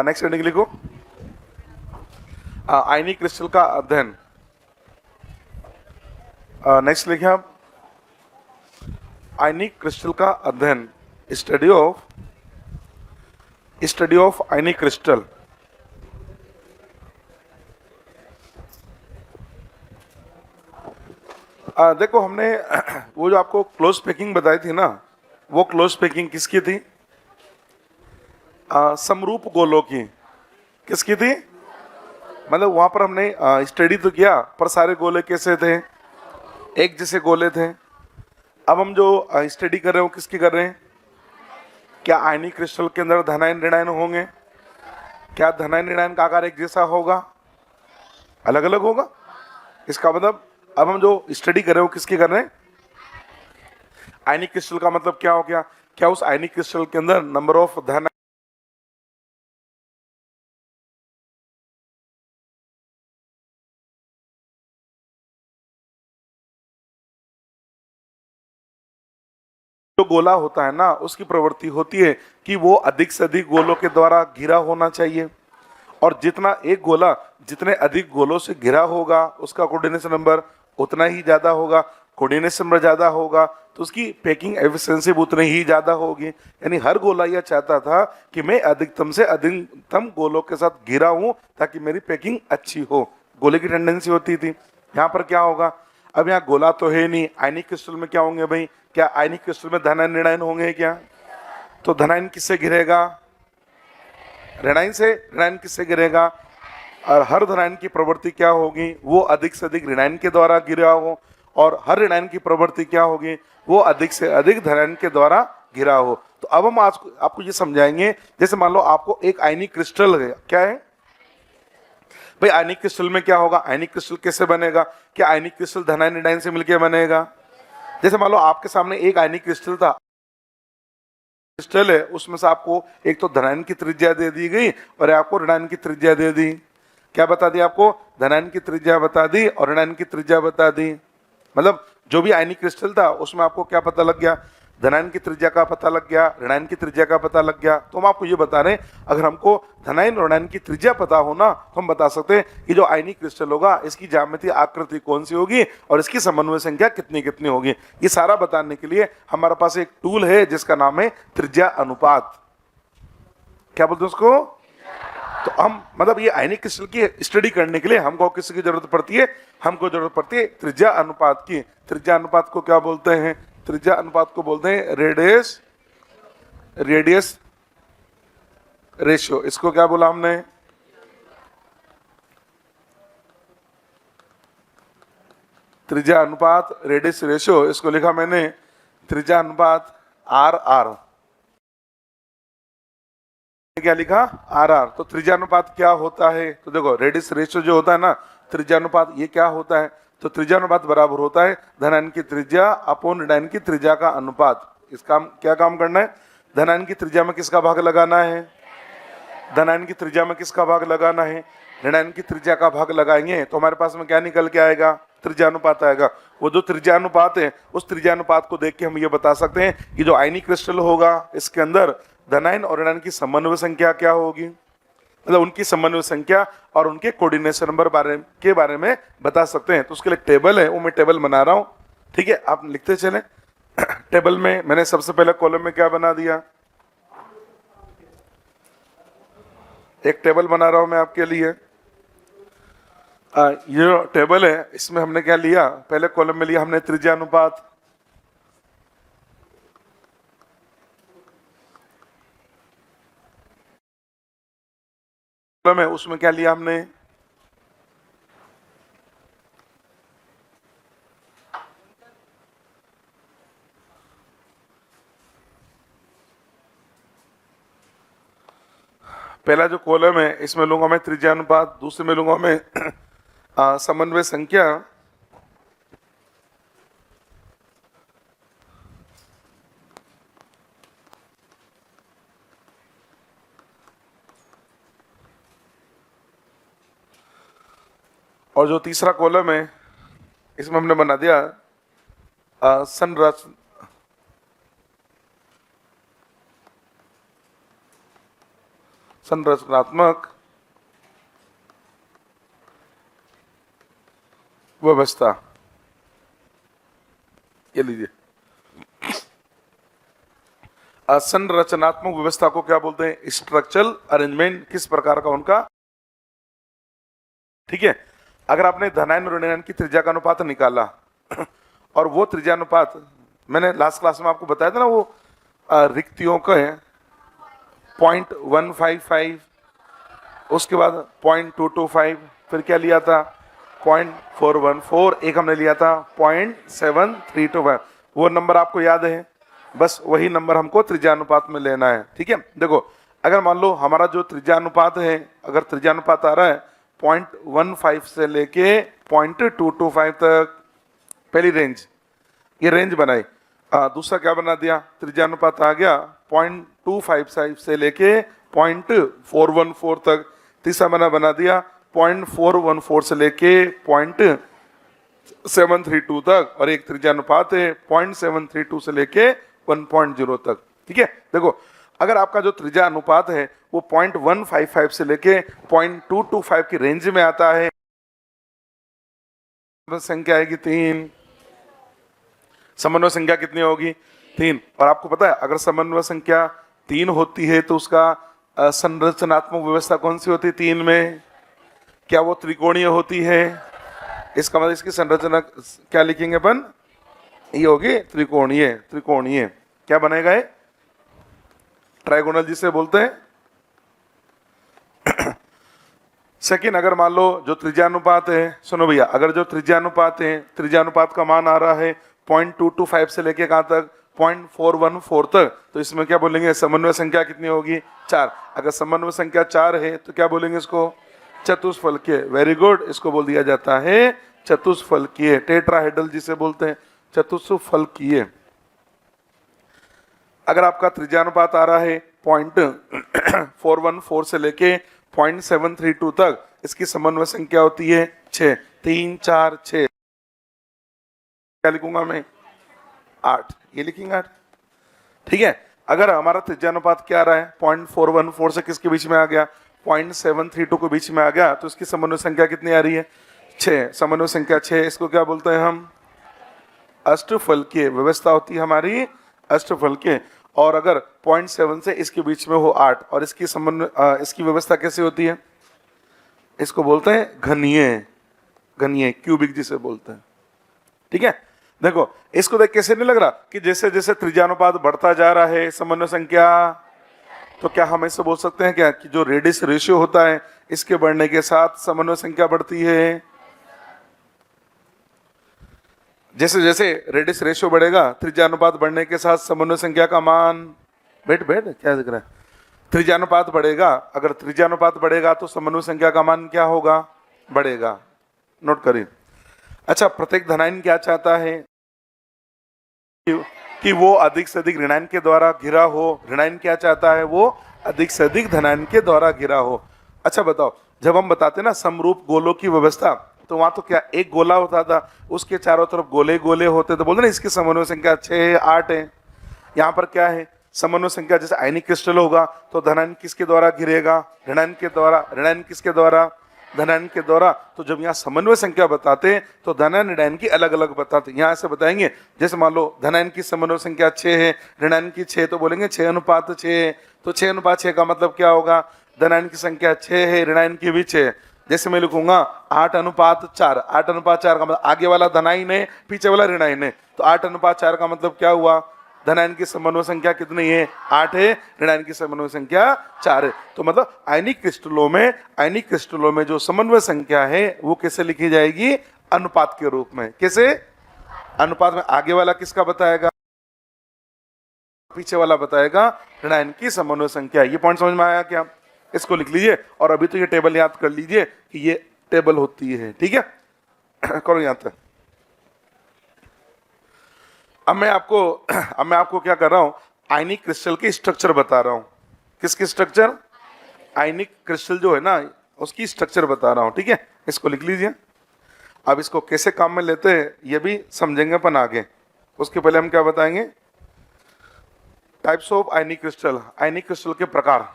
Next heading लिखो, आयनिक crystal का अध्ययन। नेक्स्ट लिखे आप, आयनिक क्रिस्टल का अध्ययन, स्टडी ऑफ आयनिक क्रिस्टल। देखो हमने वो जो आपको क्लोज पैकिंग बताई थी ना, वो क्लोज पैकिंग किसकी थी? समरूप गोलों की। किसकी थी? मतलब वहां पर हमने स्टडी तो किया, पर सारे गोले कैसे थे? एक जैसे गोले थे। अब हम जो स्टडी कर रहे हो किसकी कर रहे हैं? क्या आयनिक क्रिस्टल के अंदर धनायन ऋणायन होंगे? क्या धनायन ऋणायन का आकार एक जैसा होगा? अलग अलग होगा। इसका मतलब अब हम जो स्टडी कर रहे हो किसकी कर रहे हैं? आयनिक क्रिस्टल का मतलब क्या हो गया? क्या उस आयनिक क्रिस्टल के अंदर नंबर ऑफ धन जो गोला होता है ना, उसकी प्रवृत्ति होती है कि वो अधिक से अधिक गोलों के द्वारा घिरा होना चाहिए, और जितना एक गोला जितने अधिक गोलों से घिरा होगा उसका कोऑर्डिनेशन नंबर उतना ही ज्यादा होगा। कोऑर्डिनेशन नंबर ज्यादा होगा तो उसकी पैकिंग एफिशिएंसी उतनी ही ज्यादा होगी। यानी हर गोला यह चाहता था कि मैं अधिकतम से अधिकतम गोलों के साथ घिरा हूं ताकि मेरी पैकिंग अच्छी हो। गोले की टेंडेंसी होती थी। यहाँ पर क्या होगा? अब यहाँ गोला तो है नहीं, आयनिक क्रिस्टल में क्या होंगे भाई? क्या आयनिक क्रिस्टल में धनायन ऋणायन होंगे क्या? तो धनायन किससे घिरेगा? ऋणायन से। ऋणायन किससे गिरेगा? और हर धनायन की प्रवृत्ति क्या होगी? वो अधिक से अधिक ऋणायन के द्वारा गिरा हो, और हर ऋणायन की प्रवृत्ति क्या होगी? वो अधिक से अधिक धनायन के द्वारा गिरा हो। तो अब हम आज आपको ये समझाएंगे, जैसे मान लो आपको एक आयनिक क्रिस्टल है, क्या है भाई? आयनिक क्रिस्टल में क्या होगा? आयनिक क्रिस्टल कैसे बनेगा? क्या आयनिक क्रिस्टल धनायन ऋणायन से मिलकर बनेगा? जैसे मान लो आपके सामने एक आयनिक क्रिस्टल था, क्रिस्टल है, उसमें से आपको एक तो धनायन की त्रिज्या दे दी गई और आपको ऋणायन की त्रिज्या दे दी। क्या बता दी आपको? धनायन की त्रिज्या बता दी और ऋणायन की त्रिज्या बता दी। मतलब जो भी आयनिक क्रिस्टल था उसमें आपको क्या पता लग गया? धनायन की त्रिज्या का पता लग गया, ऋणायन की त्रिज्या का पता लग गया। तो हम आपको ये बता रहे हैं, अगर हमको धनायन और ऋणायन की त्रिज्या पता हो ना, तो हम बता सकते हैं कि जो आयनिक क्रिस्टल होगा इसकी ज्यामितीय आकृति कौन सी होगी और इसकी समन्वय संख्या कितनी कितनी होगी। ये सारा बताने के लिए हमारे पास एक टूल है जिसका नाम है त्रिज्या अनुपात। क्या बोलते हैं उसको? तो हम मतलब ये आयनिक क्रिस्टल की स्टडी करने के लिए हमको किसकी जरूरत पड़ती है? हमको जरूरत पड़ती है त्रिज्या अनुपात की। त्रिज्या अनुपात को क्या बोलते हैं? त्रिज्या अनुपात को बोलते हैं रेडियस रेशियो। इसको क्या बोला हमने? त्रिज्या अनुपात रेडियस रेशियो। इसको लिखा मैंने त्रिज्या अनुपात RR। क्या लिखा? RR। तो त्रिज्यानुपात क्या होता है? तो देखो रेडियस रेशियो जो होता है ना, त्रिज्यानुपात ये क्या होता है? तो त्रिज्यानुपात बराबर होता है धनायन की त्रिज्या अपॉन ऋणायन की त्रिज्या का अनुपात। इसका क्या काम करना है? धनायन की त्रिज्या में किसका भाग लगाना है? धनायन की त्रिज्या में किसका भाग लगाना है? ऋणायन की त्रिज्या का भाग लगाएंगे तो हमारे पास में क्या निकल के आएगा? त्रिज्यानुपात आएगा। वो जो त्रिज्यानुपात है उस त्रिज्यानुपात को देख के हम ये बता सकते हैं कि जो आयनिक क्रिस्टल होगा इसके अंदर धनायन और ऋणायन की समन्वय संख्या क्या होगी, मतलब उनकी समन्वय संख्या और उनके कोऑर्डिनेशन नंबर के बारे में बता सकते हैं। तो उसके लिए टेबल है, वो मैं टेबल बना रहा हूँ। ठीक है, आप लिखते चले। टेबल में मैंने सबसे पहले कॉलम में क्या बना दिया? एक टेबल बना रहा हूं मैं आपके लिए। ये जो टेबल है इसमें हमने क्या लिया? पहले कॉलम में लिया हमने त्रिज्यानुपात, कॉलम है उसमें क्या लिया हमने? पहला जो कॉलम है इसमें लूंगा मैं त्रिज्यानुपात, दूसरे में लूंगा मैं समन्वय संख्या, और जो तीसरा कॉलम है इसमें हमने बना दिया संरचनात्मक व्यवस्था, ये लीजिए। संरचनात्मक व्यवस्था को क्या बोलते हैं? स्ट्रक्चरल अरेंजमेंट, किस प्रकार का उनका, ठीक है। अगर आपने धनायन और ऋणायन की त्रिज्या का अनुपात निकाला और वो त्रिज्यानुपात मैंने लास्ट क्लास में आपको बताया था ना, वो रिक्तियों का है 0.155, उसके बाद 0.225, फिर क्या लिया था 0.414, एक हमने लिया था 0.7325। वो नंबर आपको याद है? बस वही नंबर हमको त्रिज्यानुपात में लेना है, ठीक है। देखो अगर मान लो हमारा जो त्रिज्यानुपात है, अगर त्रिज्यानुपात आ रहा है 0.15 से लेके 0.225 तक, पहली रेंज, ये रेंज बनाई। दूसरा क्या बना दिया? त्रिज्यानुपात आ गया 0.255 से लेके 0.414 तक। तीसरा बना दिया 0.414 से लेके 0.732 तक, और एक त्रिज्यानुपात है 0.732 से लेके 1.0 तक, ठीक है। देखो अगर आपका जो त्रिज्या अनुपात है वो 0.155 से लेके 0.225 की रेंज में आता है, संख्या आएगी 3। समन्वय संख्या कितनी होगी? 3। और आपको पता है अगर समन्वय संख्या 3 होती है तो उसका संरचनात्मक व्यवस्था कौन सी होती है 3 में? क्या वो त्रिकोणीय होती है? इसका मतलब इसकी संरचना क्या लिखेंगे अपन? ये होगी त्रिकोणीय। त्रिकोणीय क्या बनेगा? ये ट्राइगोनल जिसे बोलते हैं। सेकेंड, अगर मान लो जो त्रिज्यानुपात है, सुनो भैया, अगर जो त्रिज्यानुपात है, त्रिज्यानुपात का मान आ रहा है 0.225 से लेके कहां तक? 0.414 तक, तो इसमें क्या बोलेंगे? समन्वय संख्या कितनी होगी? 4। अगर समन्वय संख्या 4 है तो क्या बोलेंगे इसको? चतुष्फलकीय। वेरी गुड, इसको बोल दिया जाता है चतुष्फलकीय, टेट्राहेड्रल जिसे बोलते हैं, चतुष्फलकीय। अगर आपका त्रिज्यानुपात आ रहा है 0.414 से लेके 0.732 तक, इसकी समन्वय संख्या होती है 6। 3 4 6, क्या लिखूंगा मैं? 8, ये लिखेंगे 8, ठीक है। अगर हमारा त्रिज्यानुपात क्या आ रहा है 0.414 से किसके बीच में आ गया? 0.732 के बीच में आ गया, तो इसकी समन्वय संख्या कितनी आ रही है? 6। समन्वय संख्या 6, इसको क्या बोलते हैं हम? अष्टफलकीय व्यवस्था होती है हमारी, अष्टफलकीय। और अगर 0.7 से इसके बीच में हो 8, और इसकी समन्वय इसकी व्यवस्था कैसे होती है? इसको बोलते हैं घनीय, घनीय क्यूबिक जिसे बोलते हैं, ठीक है। देखो इसको देख कैसे नहीं लग रहा कि जैसे जैसे त्रिज्यानुपात बढ़ता जा रहा है समन्वय संख्या, तो क्या हम ऐसे बोल सकते हैं क्या कि जो रेडियस रेशियो होता है इसके बढ़ने के साथ समन्वय संख्या बढ़ती है? जैसे जैसे रेडियस रेशियो बढ़ेगा त्रिज्यानुपात बढ़ने के साथ समन्वय संख्या का मान, बैठ क्या दिख रहा है? त्रिज्यानुपात बढ़ेगा, अगर त्रिज्यानुपात बढ़ेगा तो समन्वय संख्या का मान क्या होगा? बढ़ेगा। नोट करिए। अच्छा, प्रत्येक धनायन क्या चाहता है? कि वो अधिक से अधिक ऋणायन के द्वारा घिरा हो। ऋणायन क्या चाहता है? वो अधिक से अधिक धनायन के द्वारा घिरा हो। अच्छा बताओ, जब हम बताते ना समरूप गोलों की व्यवस्था, तो वहां तो क्या एक गोला होता था, उसके चारों तरफ गोले गोले होते थे, बोलते ना इसकी समन्वय संख्या 6 8 है। यहाँ पर क्या है? समन्वय संख्या जैसे आयनिक क्रिस्टल होगा तो धनायन किसके द्वारा घिरेगा? ऋणायन के द्वारा। ऋणायन किसके द्वारा? धनायन के द्वारा। तो जब यहाँ समन्वय संख्या बताते हैं तो धनायन ऋणायन की अलग अलग बताते हैं। यहाँ ऐसे बताएंगे, जैसे मान लो धनायन की समन्वय संख्या 6 है, ऋणायन की 6, तो बोलेंगे 6:6। तो 6:6 का मतलब क्या होगा? धनायन की संख्या 6 है, ऋणायन की भी 6। जैसे मैं लिखूंगा 8:4। 8:4 का मतलब आगे वाला धनायन है, पीछे वाला ऋणायन है, तो 8:4 का मतलब क्या हुआ? धनायन की समन्वय संख्या कितनी है? 8 है, ऋणायन की समन्वय संख्या 4 है। तो मतलब आयनिक क्रिस्टलों में जो समन्वय संख्या है वो कैसे लिखी जाएगी? अनुपात के रूप में। कैसे? अनुपात में आगे वाला किसका बताएगा? पीछे वाला बताएगा ऋणायन की समन्वय संख्या। ये पॉइंट समझ में आया क्या? इसको लिख लीजिए, और अभी तो ये टेबल याद कर लीजिए कि ये टेबल होती है, ठीक है। करो यहां तक। अब मैं आपको क्या कर रहा हूं? आयनिक क्रिस्टल की स्ट्रक्चर बता रहा हूं। किसकी स्ट्रक्चर? आयनिक क्रिस्टल जो है ना, उसकी स्ट्रक्चर बता रहा हूं, ठीक है। इसको लिख लीजिए। अब इसको कैसे काम में लेते हैं ये भी समझेंगे अपन आगे। उसके पहले हम क्या बताएंगे? Types of ionic crystal, ionic crystal के प्रकार।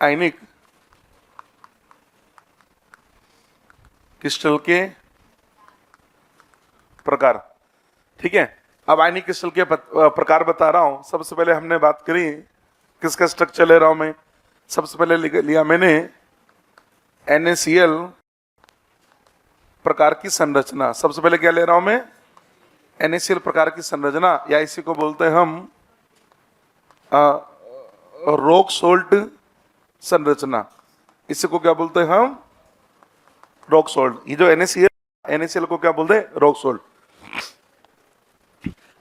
आयनिक क्रिस्टल के प्रकार। ठीक है, अब आयनिक क्रिस्टल के प्रकार बता रहा हूं। सबसे पहले हमने बात करी किसका स्ट्रक्चर ले रहा हूं मैं। सबसे पहले लिया मैंने NaCl प्रकार की संरचना। सबसे पहले क्या ले रहा हूं मैं, NaCl प्रकार की संरचना, या इसी को बोलते हैं हम रॉक सोल्ट संरचना। इसी को क्या बोलते हैं हम, रॉक सोल्ट। ये जो NaCl को क्या बोलते हैं, रॉक सोल्ट।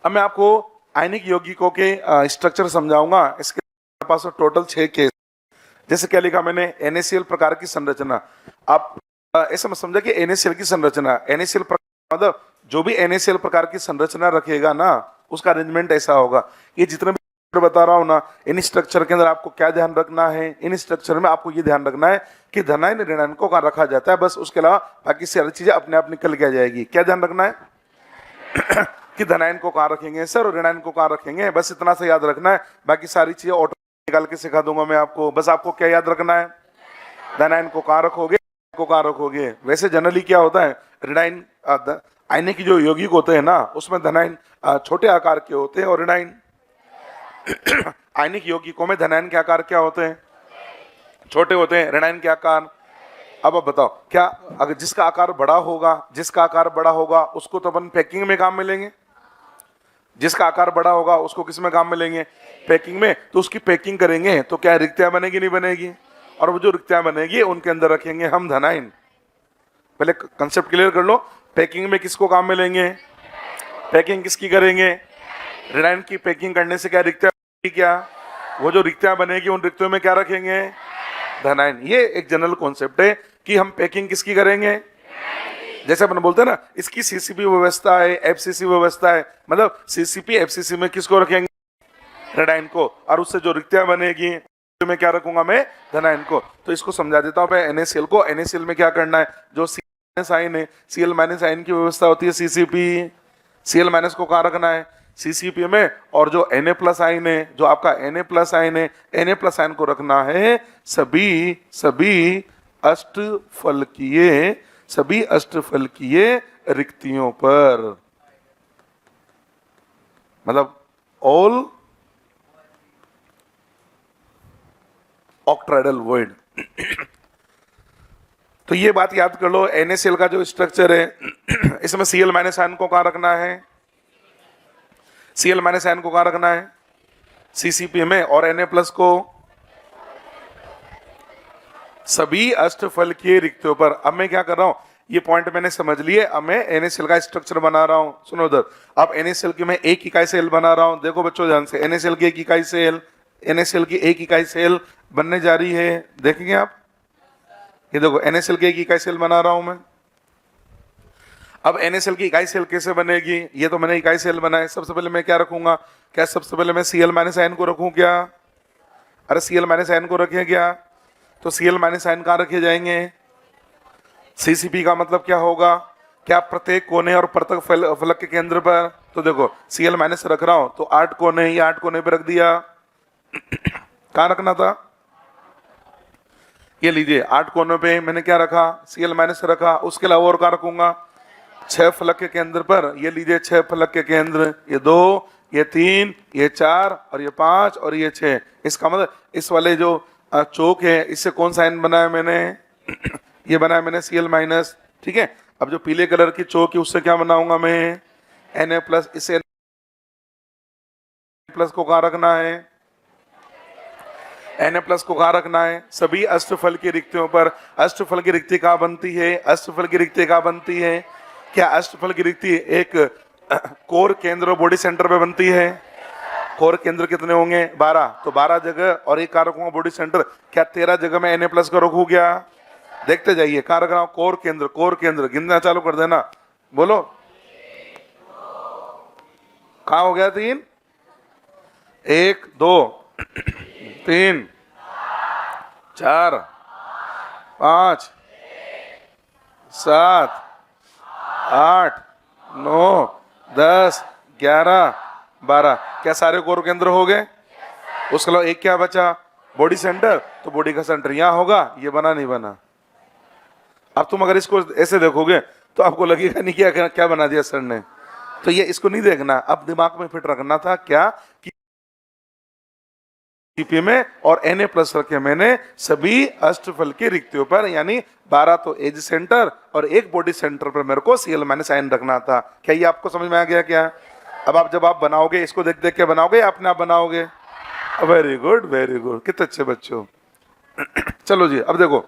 अब मैं आपको आयनिक यौगिकों के स्ट्रक्चर समझाऊंगा। इसके पास टोटल 6 केस। जैसे क्या लिखा मैंने, NaCl प्रकार की संरचना। आप ऐसा मत समझा कि NaCl की संरचना, NaCl प्रकार मतलब जो भी NaCl प्रकार की संरचना रखेगा ना, उसका अरेंजमेंट ऐसा होगा। ये जितने भी बता रहा हूं ना, इन स्ट्रक्चर के अंदर आपको क्या ध्यान रखना है, इन स्ट्रक्चर में आपको ये ध्यान रखना है कि धनायन ऋणायन को कहाँ रखा जाता है, बस। उसके अलावा बाकी सारी चीजें अपने आप निकल के आ जाएगी। क्या ध्यान रखना है कि धनायन को कहाँ रखेंगे सर और ऋणायन को कहाँ रखेंगे, बस इतना सा याद रखना है। बाकी सारी चीजें ऑटो निकाल के सिखा दूंगा मैं आपको। बस आपको क्या याद रखना है, धनायन को कहाँ रखोगे, को कहाँ रखोगे। वैसे जनरली क्या होता है, ऋणायन आयनिक जो यौगिक होते हैं ना, उसमें धनायन छोटे आकार के होते हैं और ऋणायन आयनिक यौगिकों में धनायन के आकार क्या होते हैं, छोटे होते हैं, ऋणायन के आकार। अब आप बताओ, क्या अगर जिसका आकार बड़ा होगा उसको तो अपन पैकिंग में काम में लेंगे। जिसका आकार बड़ा होगा उसको किस में काम में लेंगे, पैकिंग में। तो उसकी पैकिंग करेंगे तो क्या रिक्तियां बनेगी, नहीं बनेगी। और वो जो रिक्तियां बनेगी उनके अंदर रखेंगे हम धनायन। पहले कंसेप्ट क्लियर कर लो। पैकिंग में किसको काम में लेंगे, पैकिंग किसकी करेंगे, ऋणायन की पैकिंग करने से क्या रिक्तियां, क्या वो जो रिक्तियां बनेगी उन रिक्तियों में क्या रखेंगे, धनायन। ये एक जनरल कॉन्सेप्ट है कि हम पैकिंग किसकी करेंगे। जैसे अपन बोलते हैं ना, इसकी CCP व्यवस्था है, FCC व्यवस्था है, मतलब CCP FCC में किसको रखेंगे, ऋणायन को। और उससे जो रिक्तियां बनेगी में क्या रखूंगा मैं, धनायन को। तो इसको समझा देता हूं मैं NaCl को। NaCl में क्या करना है, जो Cl- आयन है, Cl- आयन की व्यवस्था होती है CCP। Cl- को कहाँ रखना है, CCP में। और जो Na+ आयन है, जो आपका Na+ आयन है, Na+ आयन को रखना है सभी अष्टफलकीय रिक्तियों पर, मतलब ऑल ऑक्ट्राइडल वॉइड। तो ये बात याद कर लो, NaCl का जो स्ट्रक्चर है, इसमें Cl- आयन को कहाँ रखना है, Cl- आयन को कहाँ रखना है, CCP में। और Na+ को सभी अष्टफलकीय रिक्तियों पर। अब मैं क्या कर रहा हूं, ये पॉइंट मैंने समझ लिए। अब मैं NaCl का स्ट्रक्चर बना रहा हूं, सुनो उधर। अब NaCl की मैं एक इकाई सेल बना रहा हूं। देखो बच्चों ध्यान से, NaCl की एक इकाई सेल, NaCl की एक इकाई सेल बनने जा रही है। देखेंगे आप, ये देखो NaCl की एक इकाई सेल बना रहा हूं मैं। अब NaCl की इकाई सेल कैसे बनेगी, ये तो मैंने इकाई सेल बनाए। सबसे पहले मैं क्या रखूंगा, क्या सबसे पहले मैं Cl- आयन को रखूं क्या, अरे Cl- आयन को रखें क्या। तो Cl- आयन कहाँ रखे जाएंगे, CCP का मतलब क्या होगा, क्या प्रत्येक कोने और प्रत्येक फलक के केंद्र पर। तो देखो Cl- रख रहा हूं तो 8 कोने, ये 8 कोने पे रख दिया। कहाँ रखना था, ये लीजिए 8 कोनों पे मैंने क्या रखा, Cl- रखा। उसके अलावा और क्या रखूंगा, 6 फलक के केंद्र पर। ये लीजिए 6 फलक के केंद्र, ये 2, ये 3, ये 4 और ये 5 और ये 6। इसका मतलब इस वाले जो चौक है, इससे कौन सा आयन बनाया मैंने ये बनाया मैंने Cl-। ठीक है, अब जो पीले कलर की चौक है उससे क्या बनाऊंगा मैं, Na+। इसे प्लस को कहाँ रखना है, Na+ को कहाँ रखना है, सभी अष्टफल की रिक्तियों पर। अष्टफल की रिक्ति कहाँ बनती है, अष्टफल की रिक्ति कहाँ बनती है, क्या अष्टफल की रिक्ति एक कोर केंद्र और बॉडी सेंटर पे बनती है। कोर केंद्र कितने होंगे, 12। तो 12 जगह और एक कहाँ रखूंगा, बॉडी सेंटर। क्या 13 जगह में Na+ को रखू क्या, देखते जाइए कहाँ रख रहा हूं, कोर केंद्र। कोर केंद्र गिनना चालू कर देना, बोलो कहाँ हो गया, 3, 1 2 3 4 5 7 8 9 10 11 12। क्या सारे कोर केंद्र हो गए, उसके अलावा एक क्या बचा, बॉडी सेंटर, तो बॉडी का सेंटर यहां होगा, ये बना नहीं बना। अब तुम अगर इसको ऐसे देखोगे तो आपको लगेगा नहीं क्या क्या बना दिया सर ने। तो ये इसको नहीं देखना, अब दिमाग में फिट रखना था क्या कि सीपी में और Na प्लस रखे मैंने सभी अष्टफल की रिक्तियों पर, यानी 12 तो एज सेंटर और एक बॉडी सेंटर पर मेरे को Cl माइनस आयन रखना था। क्या ये आपको समझ में आ गया क्या? अब आप जब आप बनाओगे इसको देख देख के बनाओगे या अपने आप बनाओगे? वेरी गुड वेरी गुड, कितने अच्छे बच्चों। चलो जी, अब देखो,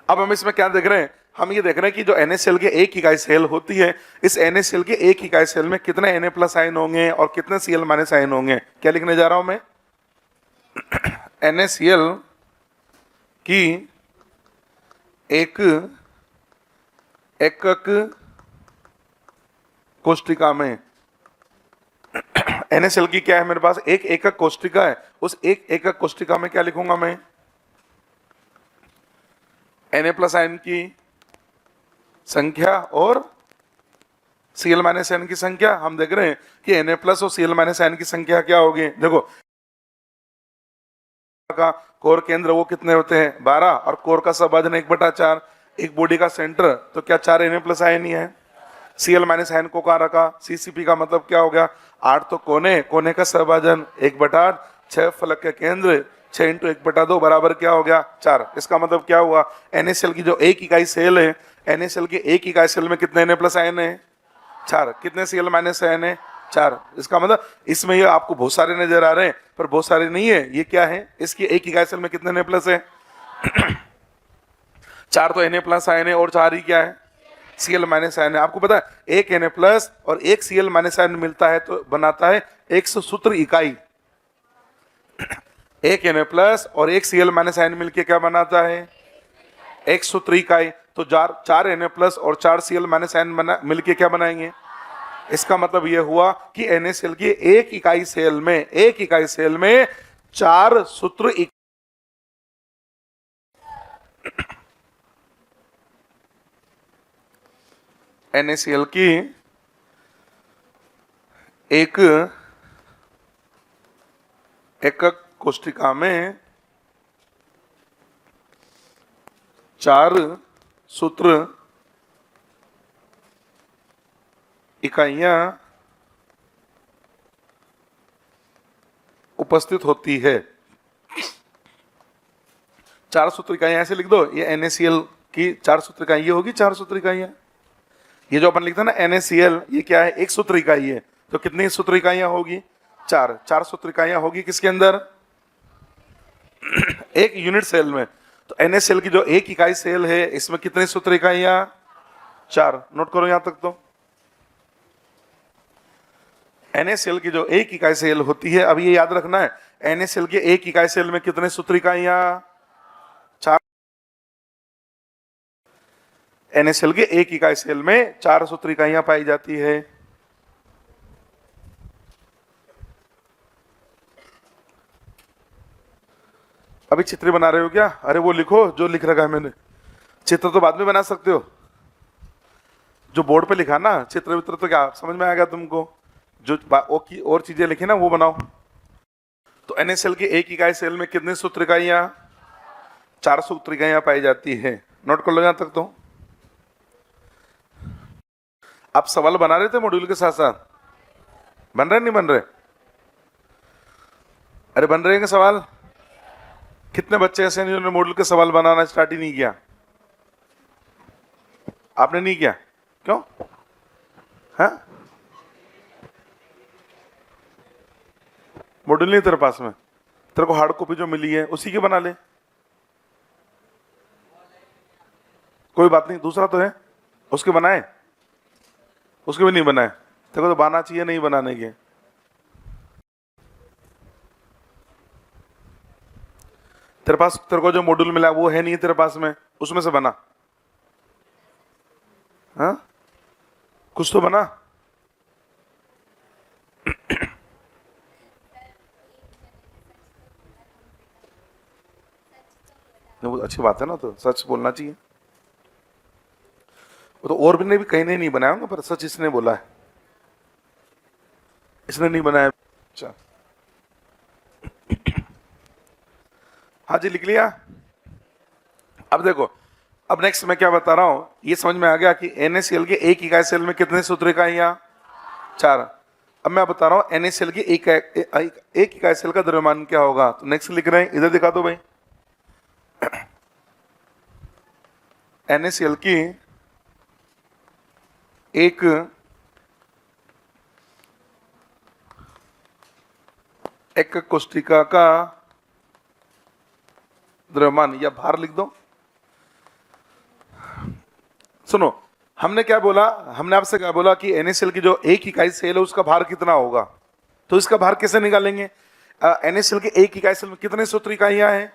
अब हम इसमें क्या देख रहे हैं? हम ये देख रहे हैं कि जो NaCl के एक इकाई सेल होती है, इस NaCl के एक इकाई सेल में कितने Na प्लस आयन होंगे और कितने Cl माइनस आयन होंगे। क्या लिखने जा रहा हूं मैं? NaCl की एक एकक कोष्टिका में, NaCl की क्या है मेरे पास? एक एकक कोष्टिका है। उस एक एकक कोष्टिका में क्या लिखूंगा मैं? Na प्लस आयन की संख्या और Cl माइनस आयन की संख्या। हम देख रहे हैं कि Na प्लस और Cl माइनस आयन की संख्या क्या होगी। देखो, का कोर केंद्र वो कितने होते हैं? 12, और कोर का सहभाजन 1/4। एक बॉडी का सेंटर, तो क्या 4 Na प्लस आयन ही है? Cl माइनस आयन को कहाँ रखा? CCP का मतलब क्या हो गया? 8 तो कोने, कोने का सहभाजन 1/8, 6 फलक के केंद्र, 6 × 1/2 बराबर क्या हो गया? 4। इसका मतलब क्या हुआ? NaCl की जो एक इकाई सेल है, NaCl के एक इकाई सेल में कितने Na प्लस आयन है? 4। कितने Cl माइनस आयन है? 4। इसका मतलब इसमें ये आपको बहुत सारे नजर आ रहे हैं, पर बहुत सारे नहीं है। ये क्या है? इसकी एक इकाई सेल में कितने Na प्लस है? 4 तो Na प्लस आयन है और 4 ही क्या है? Cl माइनस आयन है। आपको पता है एक Na प्लस और एक Cl माइनस आयन मिलता है तो बनाता है 100 सूत्र इकाई। एक Na प्लस और एक Cl माइनस आयन मिलके क्या बनाता है? 1 सूत्र इकाई। तो 4 Na प्लस और 4 Cl माइनस आयन मिलके क्या बनाएंगे? इसका मतलब यह हुआ कि NaCl की एक इकाई सेल में 4 सूत्र NaCl की एक एकक कोष्टिका में 4 सूत्र इकाइयां उपस्थित होती है। 4 सूत्र इकाइयां ऐसे लिख दो, ये NaCl की 4 सूत्र इकाई होगी। 4 सूत्र इकाइयां, ये जो अपन लिखते हैं ना NaCl, ये क्या है? एक सूत्र इकाई है। तो कितनी सूत्र इकाइयां होगी? 4। 4 सूत्र इकाइयां होगी किसके अंदर? एक यूनिट सेल में। तो NaCl की जो एक इकाई सेल है, इसमें कितनी सूत्र इकाइयां? 4। नोट करो यहां तक। तो NaCl की जो एक इकाई सेल होती है, अब ये याद रखना है, NaCl के एक इकाई सेल में कितने सूत्र इकाइयां? 4। NaCl के एक इकाई सेल में 4 सूत्र इकाइयां पाई जाती है। अभी चित्र बना रहे हो क्या? अरे वो लिखो जो लिख रखा है मैंने। चित्र तो बाद में बना सकते हो, जो बोर्ड पे लिखा ना। चित्र वित्र तो क्या समझ में आएगा तुमको? जो और चीजें लिखी ना वो बनाओ। तो NaCl की एक इकाई सेल में कितने सूत्र इकाइयां? 4 सूत्र इकाइयां पाई जाती है। नोट कर लो यहां तक। तो आप सवाल बना रहे थे मॉड्यूल के साथ साथ? बन रहे नहीं बन रहे? अरे बन रहे हैं सवाल? कितने बच्चे ऐसे जिन्होंने मॉड्यूल के सवाल बनाना स्टार्ट ही नहीं किया? आपने नहीं किया? क्यों? हाँ, मॉड्यूल नहीं तेरे पास में? तेरे को हार्ड कॉपी जो मिली है उसी की बना ले, कोई बात नहीं। दूसरा तो है, उसके बनाए? उसके भी नहीं बनाए। तेरे को तो बनाना चाहिए, नहीं बनाने के। तेरे पास, तेरे को जो मॉड्यूल मिला वो है नहीं तेरे पास में, उसमें से बना। हाँ, कुछ तो बना। वो अच्छी बात है ना, तो सच बोलना चाहिए। वो तो और भी ने भी कहीं नहीं बनाया होगा, पर सच इसने बोला है, इसने नहीं बनाया। अच्छा, हाँ जी, लिख लिया। अब देखो, अब नेक्स्ट मैं क्या बता रहा हूं, ये समझ में आ गया कि NaCl के एक इकाई सेल में कितने सूत्र इकाइयां? 4। अब मैं बता रहा हूं NaCl की एक इकाई सेल का द्रव्यमान क्या होगा। तो नेक्स्ट लिख रहे हैं, इधर दिखा दो भाई। NaCl की एक कोष्ठिका का द्रव्यमान या भार लिख दो। सुनो, हमने क्या बोला, हमने आपसे क्या बोला कि NaCl की जो एक इकाई सेल है उसका भार कितना होगा। तो इसका भार कैसे निकालेंगे? NaCl की एक इकाई सेल में कितने सूत्र इकाइयां हैं?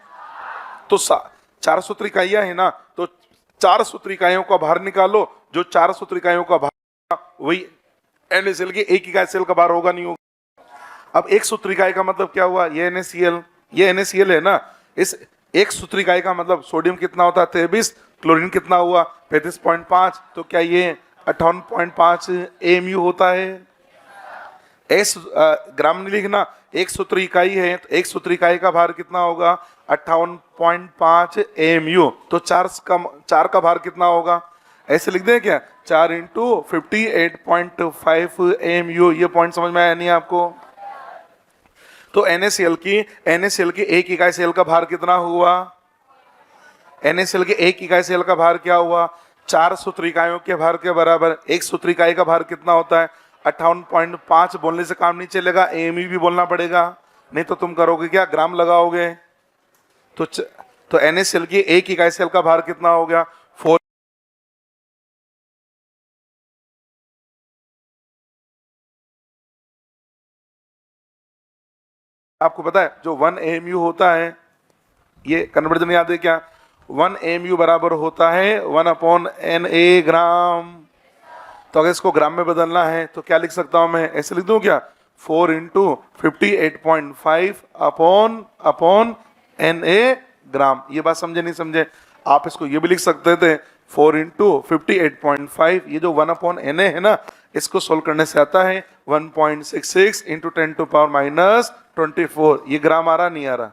तो 4 सूत्र इकाइयां है ना, तो 4 सूत्र इकाइयों का भार निकालो। जो 4 सूत्र इकाइयों का भार वही NaCl की एक इकाई सेल का भार होगा, नहीं होगा। अब एक सूत्र इकाई का मतलब क्या हुआ? ये NaCl है ना, इस एक सूत्र इकाई का मतलब सोडियम कितना होता है? 23। क्लोरीन कितना हुआ? 35.5। तो क्या ये 58.5 AMU होता है? एस ग्राम नहीं लिखना, एक सूत्र इकाई है, तो एक सूत्र इकाई का भार कितना होगा? 58.5 AMU। तो 4 का भार कितना होगा? ऐसे लिख दें क्या? 4 इंटू 58.5 AMU। ये पॉइंट समझ में आया नहीं आपको? तो NaCl की एक इकाई सेल का भार कितना हुआ? NaCl के एक इकाई सेल का भार क्या हुआ? 4 सूत्र इकाइयों के भार के बराबर। एक सूत्र इकाई का भार कितना होता है? 58.5। बोलने से काम नहीं चलेगा, AMU भी बोलना पड़ेगा, नहीं तो तुम करोगे क्या? ग्राम लगाओगे। तो NaCl की एक इकाई सेल का भार कितना हो गया? 4। आपको पता है जो 1 AMU होता है, ये कन्वर्जन याद है क्या? 1 AMU बराबर होता है 1/Na ग्राम। तो अगर इसको ग्राम में बदलना है तो क्या लिख सकता हूं मैं? ऐसे लिख दूं क्या? 4 इंटू 58.5 अपॉन Na ग्राम। ये बात समझे नहीं समझे? आप इसको ये भी लिख सकते थे 4 इंटू 58.5। ये जो 1/Na है ना, इसको सोल्व करने से आता है 1.66 इंटू 10⁻⁻24। ये ग्राम आ रहा नहीं आ रहा?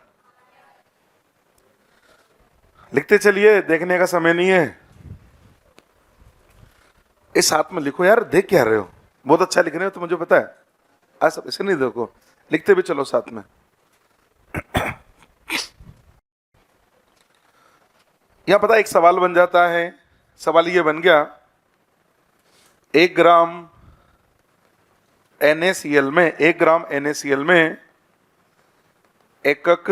लिखते चलिए, देखने का समय नहीं है। इस साथ में लिखो यार, देख क्या रहे हो? बहुत अच्छा लिख रहे हो तो मुझे पता है। आज सब इसे नहीं देखो, लिखते भी चलो साथ में। यहां पता एक सवाल बन जाता है। सवाल ये बन गया, 1 ग्राम NaCl में एकक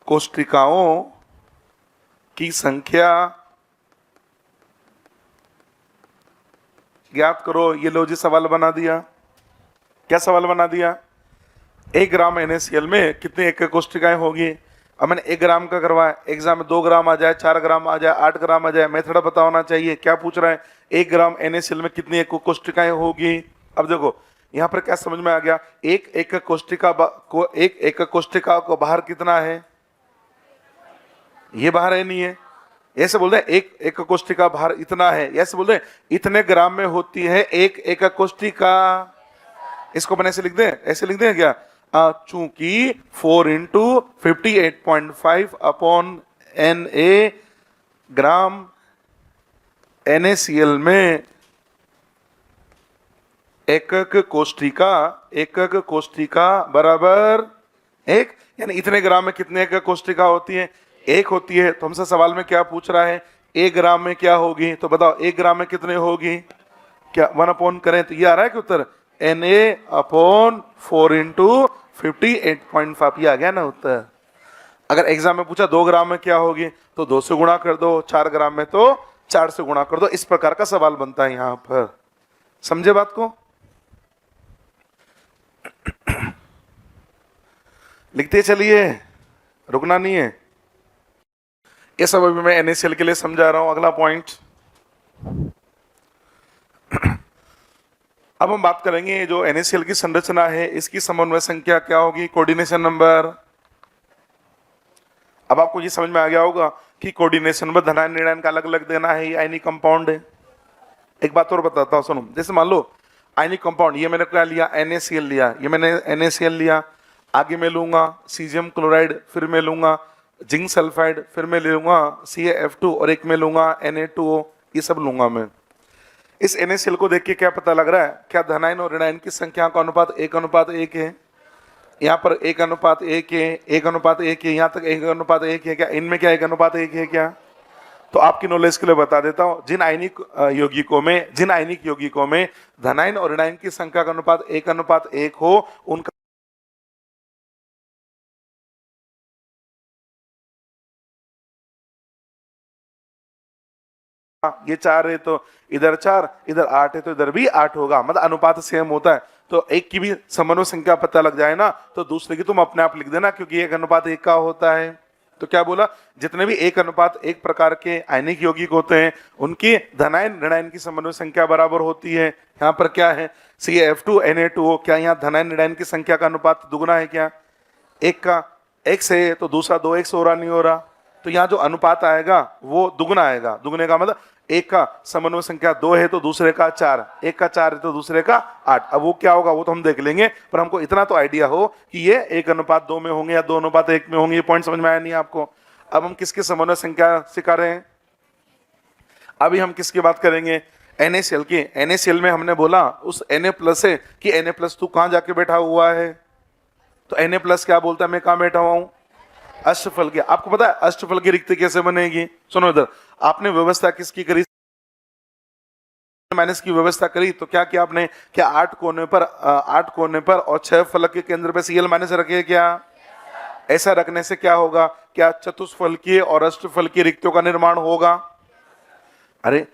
कोष्ठिकाओं की संख्या ज्ञात करो। ये लो जी, सवाल बना दिया। क्या सवाल बना दिया? 1 ग्राम NaCl में कितनी एकक कोष्ठिकाएं होगी? अब मैंने 1 ग्राम का करवाया, एग्जाम में 2 ग्राम आ जाए, 4 ग्राम आ जाए, 8 ग्राम आ जाए, मेथड पता होना चाहिए। क्या पूछ रहा है? 1 ग्राम NaCl में कितनी एकक कोष्ठिकाएं होगी? अब देखो यहां पर क्या समझ में आ गया, एक एकक कोष्ठिका को बाहर कितना है? ये बाहर है नहीं है? ऐसे बोल रहे एक एकक कोष्ठिका बाहर इतना है, ऐसे बोल रहे इतने ग्राम में होती है एक एकक कोष्ठिका। इसको अपन ऐसे लिख दें, ऐसे लिख दें क्या? चूंकि 4 इंटू 58.5 अपॉन Na ग्राम NaCl में एकक कोष्ठिका बराबर 1, यानी इतने ग्राम में कितने एकक कोष्ठिका होती है? 1 होती है। तो हमसे सवाल में क्या पूछ रहा है? 1 ग्राम में क्या होगी? तो बताओ 1 ग्राम में कितने होगी? क्या 1 अपॉन करें तो ये आ रहा है कि उत्तर Na/4 इंटू 58.5। ये आ गया ना उत्तर। अगर एग्जाम में पूछा 2 ग्राम में क्या होगी, तो 2 से गुणा कर दो, 4 ग्राम में तो 4 से गुणा कर दो। इस प्रकार का सवाल बनता है यहां पर। समझे बात को? लिखते चलिए, रुकना नहीं है। ये सब अभी मैं NaCl के लिए समझा रहा हूं। अगला पॉइंट, अब हम बात करेंगे जो NaCl की संरचना है, इसकी समन्वय संख्या क्या होगी? Coordination number. अब आपको ये समझ में आ गया होगा कि कोऑर्डिनेशन नंबर धनायन ऋणायन का अलग अलग देना है। ये आयनिक कंपाउंड है। एक बात और बताता हूं, सुनो। जैसे मान लो आयनिक कंपाउंड, ये मैंने क्या लिया? NaCl लिया। ये मैंने NaCl लिया। आगे मैं लूंगा सीजियम क्लोराइड, फिर मैं लूंगा जिंक सल्फाइड, फिर मैं ले लूंगा CaF2 और एक मैं लूंगा Na2O, ये सब लूंगा मैं। इस NaCl को देख के क्या पता लग रहा है, क्या धनायन और ऋणायन की संख्या का अनुपात 1:1 है? यहाँ पर 1:1 है, 1:1 है, यहाँ तक 1:1 है क्या? इनमें क्या 1:1 है क्या? तो आपकी नॉलेज के लिए बता देता हूं, जिन आयनिक यौगिकों में धनायन और ऋणायन की संख्या का अनुपात 1:1 हो, उनका ये 4 है तो इधर 4, इधर 8 है तो इधर भी 8 होगा, मतलब अनुपात सेम होता है। तो एक की भी समन्वय संख्या पता लग जाए ना, तो दूसरे की तुम अपने आप लिख देना, क्योंकि 1:1 का होता है। तो क्या बोला, जितने भी 1:1 प्रकार के आयनिक यौगिक होते हैं, उनकी धनायन ऋणायन की समन्वय संख्या बराबर होती है। यहाँ पर क्या है, CaF2 Na2O, क्या यहाँ धनायन ऋणायन की संख्या का अनुपात दुगुना है क्या? एक का x है तो दूसरा 2x हो रहा, नहीं हो रहा? तो यहाँ जो अनुपात आएगा वो दुगुना आएगा। दुगुने का मतलब एक का समन्वय संख्या 2 है तो दूसरे का 4, एक का 4 है तो दूसरे का 8। अब वो क्या होगा वो तो हम देख लेंगे, पर हमको इतना तो आइडिया हो कि ये 1:2 में होंगे या 2:1 में होंगे। ये पॉइंट समझ में आया नहीं आपको? अब हम किसके समन्वय संख्या सिखा रहे हैं? अभी हम किसकी बात करेंगे? NaCl की। NaCl में हमने बोला उस Na+ है कि Na+ तू कहाँ जाके बैठा हुआ है? तो Na+ क्या बोलता है, मैं कहाँ बैठा हुआ हूँ? अष्टफल के। आपको पता है अष्टफल की रिक्ति कैसे बनेगी? सुनो इधर, आपने व्यवस्था किसकी करी? माइनस की व्यवस्था करी, तो क्या किया आपने? क्या 8 कोने पर और 6 फलक के केंद्र पे Cl- रखे क्या? ऐसा रखने से क्या होगा, क्या चतुष्फलकीय और अष्टफलकीय रिक्तियों का निर्माण होगा? अरे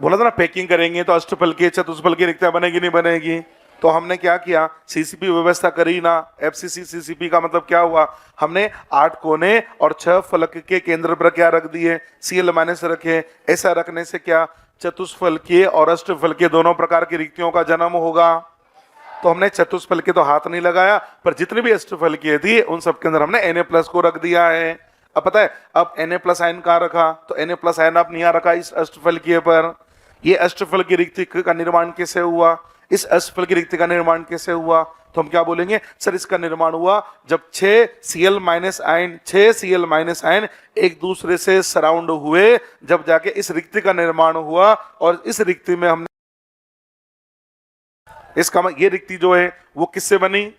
बोला था ना, पैकिंग करेंगे तो अष्टफलकीय चतुष्फलकीय रिक्तियां बनेगी नहीं बनेगी? तो हमने क्या किया, CCP व्यवस्था करी ना। FCC CCP का मतलब क्या हुआ, हमने 8 कोने और 6 फलक के केंद्र पर क्या रख दिए? Cl- रखे। ऐसा रखने से क्या चतुष्फलकीय और अष्टफलकीय दोनों प्रकार की रिक्तियों का जन्म होगा। तो हमने चतुष्फलकीय तो हाथ नहीं लगाया, पर जितनी भी अष्टफलकीय थी उन सब के अंदर हमने Na+ को रख दिया है। अब पता है, अब Na+ आयन कहाँ रखा? तो Na+ आयन आपने यहाँ रखा इस अष्टफलकीय पर। ये अष्टफलकीय रिक्ति का निर्माण कैसे हुआ? इस अष्टफलकीय रिक्ति का निर्माण कैसे हुआ? तो हम क्या बोलेंगे, सर इसका निर्माण हुआ जब 6 Cl- आयन एक दूसरे से सराउंड हुए, जब जाके इस रिक्ति का निर्माण हुआ। और इस रिक्ति में हमने ये रिक्ति जो है वो किससे बनी?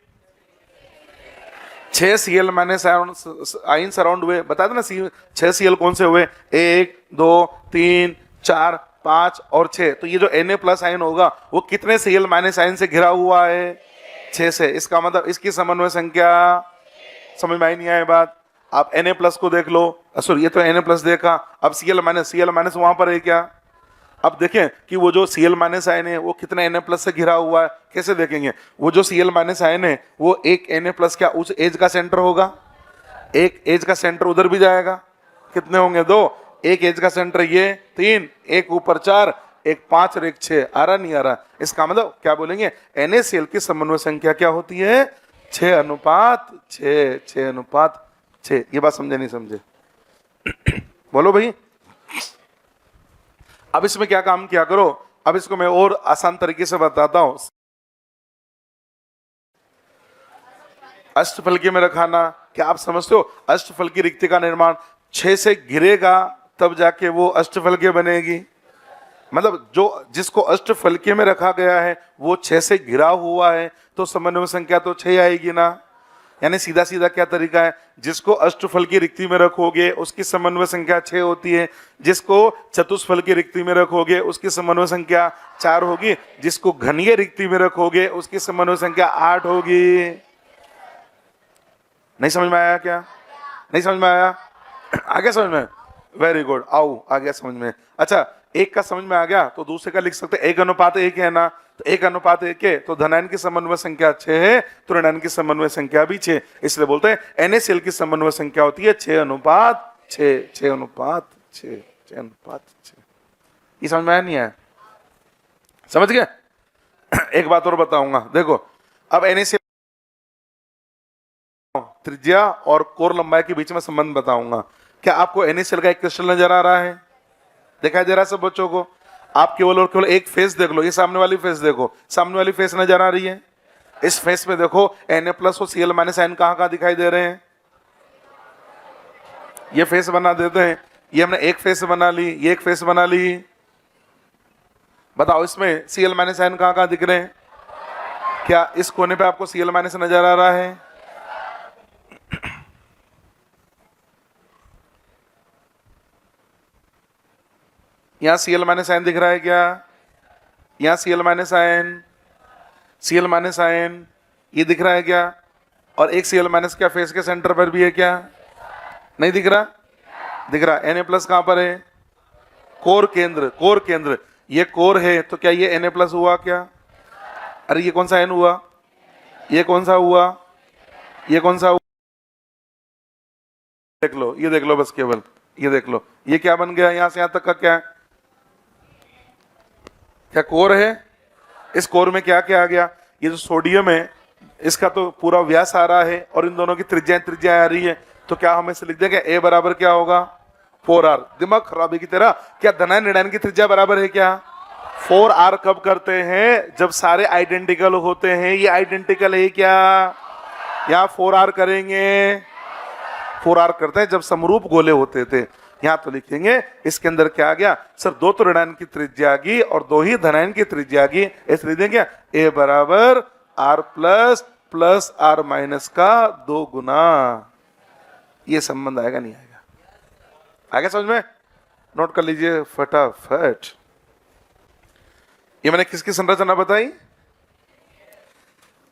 6 Cl- आयन सराउंड हुए। बता देना 6 Cl कौन से हुए? 1 2 3 4 5 और 6। तो ये जो Na+ आयन होगा वो कितने Cl- आयन से घिरा हुआ है? 6 से। इसका मतलब इसकी समन्वय संख्या, समझ में आई नहीं आए बात? आप Na+ को देख लो, सॉरी ये तो Na+ देखा, अब Cl- वहां पर है क्या? अब देखें कि वो जो Cl- आयन है वो कितने Na+ से घिरा हुआ है। कैसे देखेंगे, वो जो Cl- आयन है वो एक Na+ क्या उस एज का सेंटर होगा? एक एज का सेंटर उधर भी जाएगा। कितने होंगे? 2। एक एज का सेंटर ये 3, एक ऊपर 4, एक 5 और एक 6। आ रहा नहीं आ रहा? इसका मतलब क्या बोलेंगे, NaCl की समन्वय संख्या क्या होती है? 6:6, 6:6। ये बात समझे नहीं समझे? बोलो भाई। अब इसमें क्या काम किया करो, अब इसको मैं और आसान तरीके से बताता हूं। अष्टफलकीय में रखाना, क्या आप समझते हो अष्टफलकीय रिक्ति का निर्माण 6 से घिरेगा तब जाके वो अष्टफलकीय बनेगी। मतलब जो जिसको अष्टफलकीय में रखा गया है वो 6 से घिरा हुआ है, तो समन्वय संख्या तो 6 आएगी ना। यानी सीधा सीधा क्या तरीका है, जिसको अष्टफलकीय रिक्ति में रखोगे उसकी समन्वय संख्या 6 होती है, जिसको चतुष्फलकीय रिक्ति में रखोगे उसकी समन्वय संख्या 4 होगी, जिसको घनीय रिक्ति में रखोगे उसकी समन्वय संख्या 8 होगी। नहीं समझ में आया क्या? नहीं समझ में आया? आ गया समझ में? वेरी गुड, आओ आ गया समझ में। अच्छा, एक का समझ में आ गया तो दूसरे का लिख सकते 1:1 है ना। तो 1:1 है तो धनायन की समन्वय संख्या 6 है, तो ऋणायन की समन्वय संख्या भी 6। इसलिए बोलते हैं NaCl की समन्वय संख्या होती है 6:6, 6:6, 6:6। ये समझ में आया नहीं आया? समझ गए? एक बात और बताऊंगा, देखो अब NaCl त्रिज्या और कोर लंबाई के बीच में संबंध बताऊंगा। क्या आपको NaCl का एक क्रिस्टल नजर आ रहा है? दिखाई दे रहा है सब बच्चों को? आप केवल और केवल एक फेस देख लो, ये सामने वाली फेस देखो, सामने वाली फेस नजर आ रही है? इस फेस में देखो Na प्लस और Cl माइनस आयन कहाँ कहाँ दिखाई दे रहे हैं, ये फेस बना देते हैं। ये हमने एक फेस बना ली, ये एक फेस बना ली। बताओ इसमें Cl माइनस आयन कहाँ कहाँ दिख रहे हैं? क्या इस कोने पे आपको Cl माइनस नजर आ रहा है? यहाँ Cl माइनस आयन दिख रहा है क्या? यहाँ Cl minus ion, Cl minus ion ये दिख रहा है क्या? और एक Cl माइनस क्या फेस के सेंटर पर भी है क्या? नहीं दिख रहा? दिख रहा। Na प्लस कहां पर है? कोर केंद्र, कोर केंद्र। ये कोर है तो क्या ये Na प्लस हुआ क्या? अरे ये कौन सा N हुआ? ये कौन सा हुआ? ये कौन सा हुआ? देख लो, ये देख लो बस, केवल ये देख लो, ये क्या बन गया? यहां से यहां तक का क्या? क्या कोर है? इस कोर में क्या क्या आ गया? ये जो सोडियम है इसका तो पूरा व्यास आ रहा है और इन दोनों की त्रिज्या आ रही है, तो क्या हम इसे लिख देंगे A बराबर क्या होगा? 4R। दिमाग खराबी की तरह, क्या धनायन ऋणायन की त्रिज्या बराबर है क्या? 4R कब करते हैं? जब सारे आइडेंटिकल होते हैं। ये आइडेंटिकल है क्या? यहाँ 4R करेंगे, 4R करते हैं जब समरूप गोले होते थे। यहाँ तो लिखेंगे इसके अंदर क्या आ गया सर? दो तो ऋणायन की त्रिज्या आ गई और दो ही धनायन की त्रिज्या आ गई। ऐसे लिख देंगे A बराबर R plus plus R minus का 2 गुना। ये संबंध आएगा नहीं आएगा? आगे समझ में? नोट कर लीजिए फटाफट। ये मैंने किसकी संरचना बताई?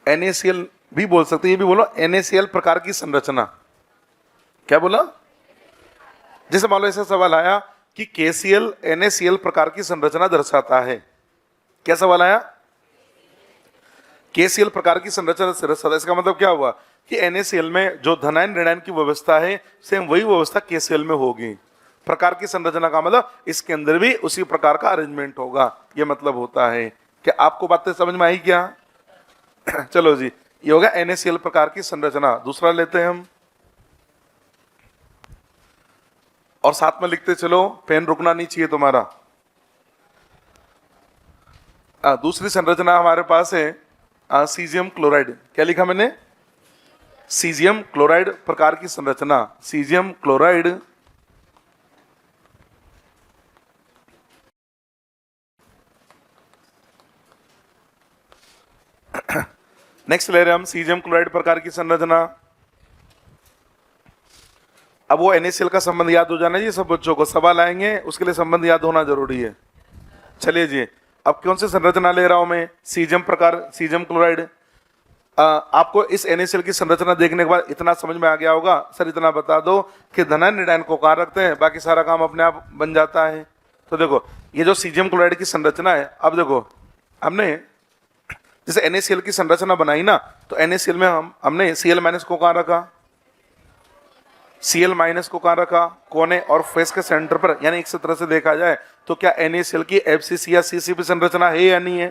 NaCl भी बोल सकते, ये भी बोलो NaCl प्रकार की संरचना। क्या बोला? जैसे मान लो ऐसा सवाल आया कि KCl NaCl प्रकार की संरचना दर्शाता है। क्या सवाल आया? KCl प्रकार की संरचना दर्शाता है, इसका मतलब क्या हुआ कि NaCl में जो धनायन ऋणायन की व्यवस्था है सेम वही व्यवस्था KCl में होगी। प्रकार की संरचना का मतलब इसके अंदर भी उसी प्रकार का अरेंजमेंट होगा, ये मतलब होता है। क्या आपको बातें समझ में आई क्या? चलो जी, ये होगा NaCl प्रकार की संरचना। दूसरा लेते हैं हम, और साथ में लिखते चलो, पेन रुकना नहीं चाहिए तुम्हारा। दूसरी संरचना हमारे पास है सीजियम क्लोराइड। क्या लिखा मैंने? सीजियम क्लोराइड प्रकार की संरचना। सीजियम क्लोराइड नेक्स्ट ले रहे हैं हम सीजियम क्लोराइड प्रकार की संरचना। अब वो NaCl का संबंध याद हो जाना जी सब बच्चों को, सवाल आएंगे उसके लिए संबंध याद होना जरूरी है। चलिए जी, अब कौन सी संरचना ले रहा हूं मैं? सीजियम प्रकार, सीजियम क्लोराइड। आपको इस NaCl की संरचना देखने के बाद इतना समझ में आ गया होगा, सर इतना बता दो कि धनायन ऋणायन को कहाँ रखते हैं, बाकी सारा काम अपने आप बन जाता है। तो देखो ये जो सीजियम क्लोराइड की संरचना है, अब देखो हमने जैसे NaCl की संरचना बनाई ना, तो NaCl में हमने Cl माइनस को कहाँ रखा? Cl माइनस को कहाँ रखा? कोने और फेस के सेंटर पर। यानी एक तरह से देखा जाए तो क्या NaCl की FCC या CCP संरचना है या नहीं है?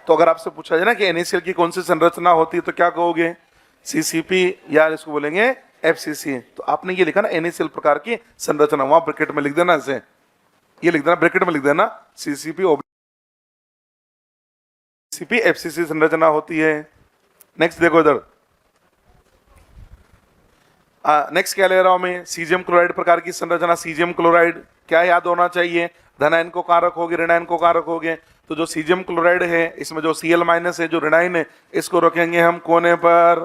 तो अगर आपसे पूछा जाए ना कि NaCl की कौन सी संरचना होती है तो क्या कहोगे? CCP या इसको बोलेंगे FCC। तो आपने ये लिखा ना NaCl प्रकार की संरचना, वहां ब्रैकेट में लिख देना, इसे ये लिख देना, ब्रैकेट में लिख देना CCP FCC संरचना होती है। नेक्स्ट देखो इधर, नेक्स्ट क्या ले रहा हूं मैं? सीजियम क्लोराइड प्रकार की संरचना। सीजियम क्लोराइड क्या याद होना चाहिए? धनायन को कहाँ रखोगे, ऋणायन को कहाँ रखोगे? तो जो सीजियम क्लोराइड है इसमें जो Cl माइनस है, जो ऋणायन है, इसको रखेंगे हम कोने पर।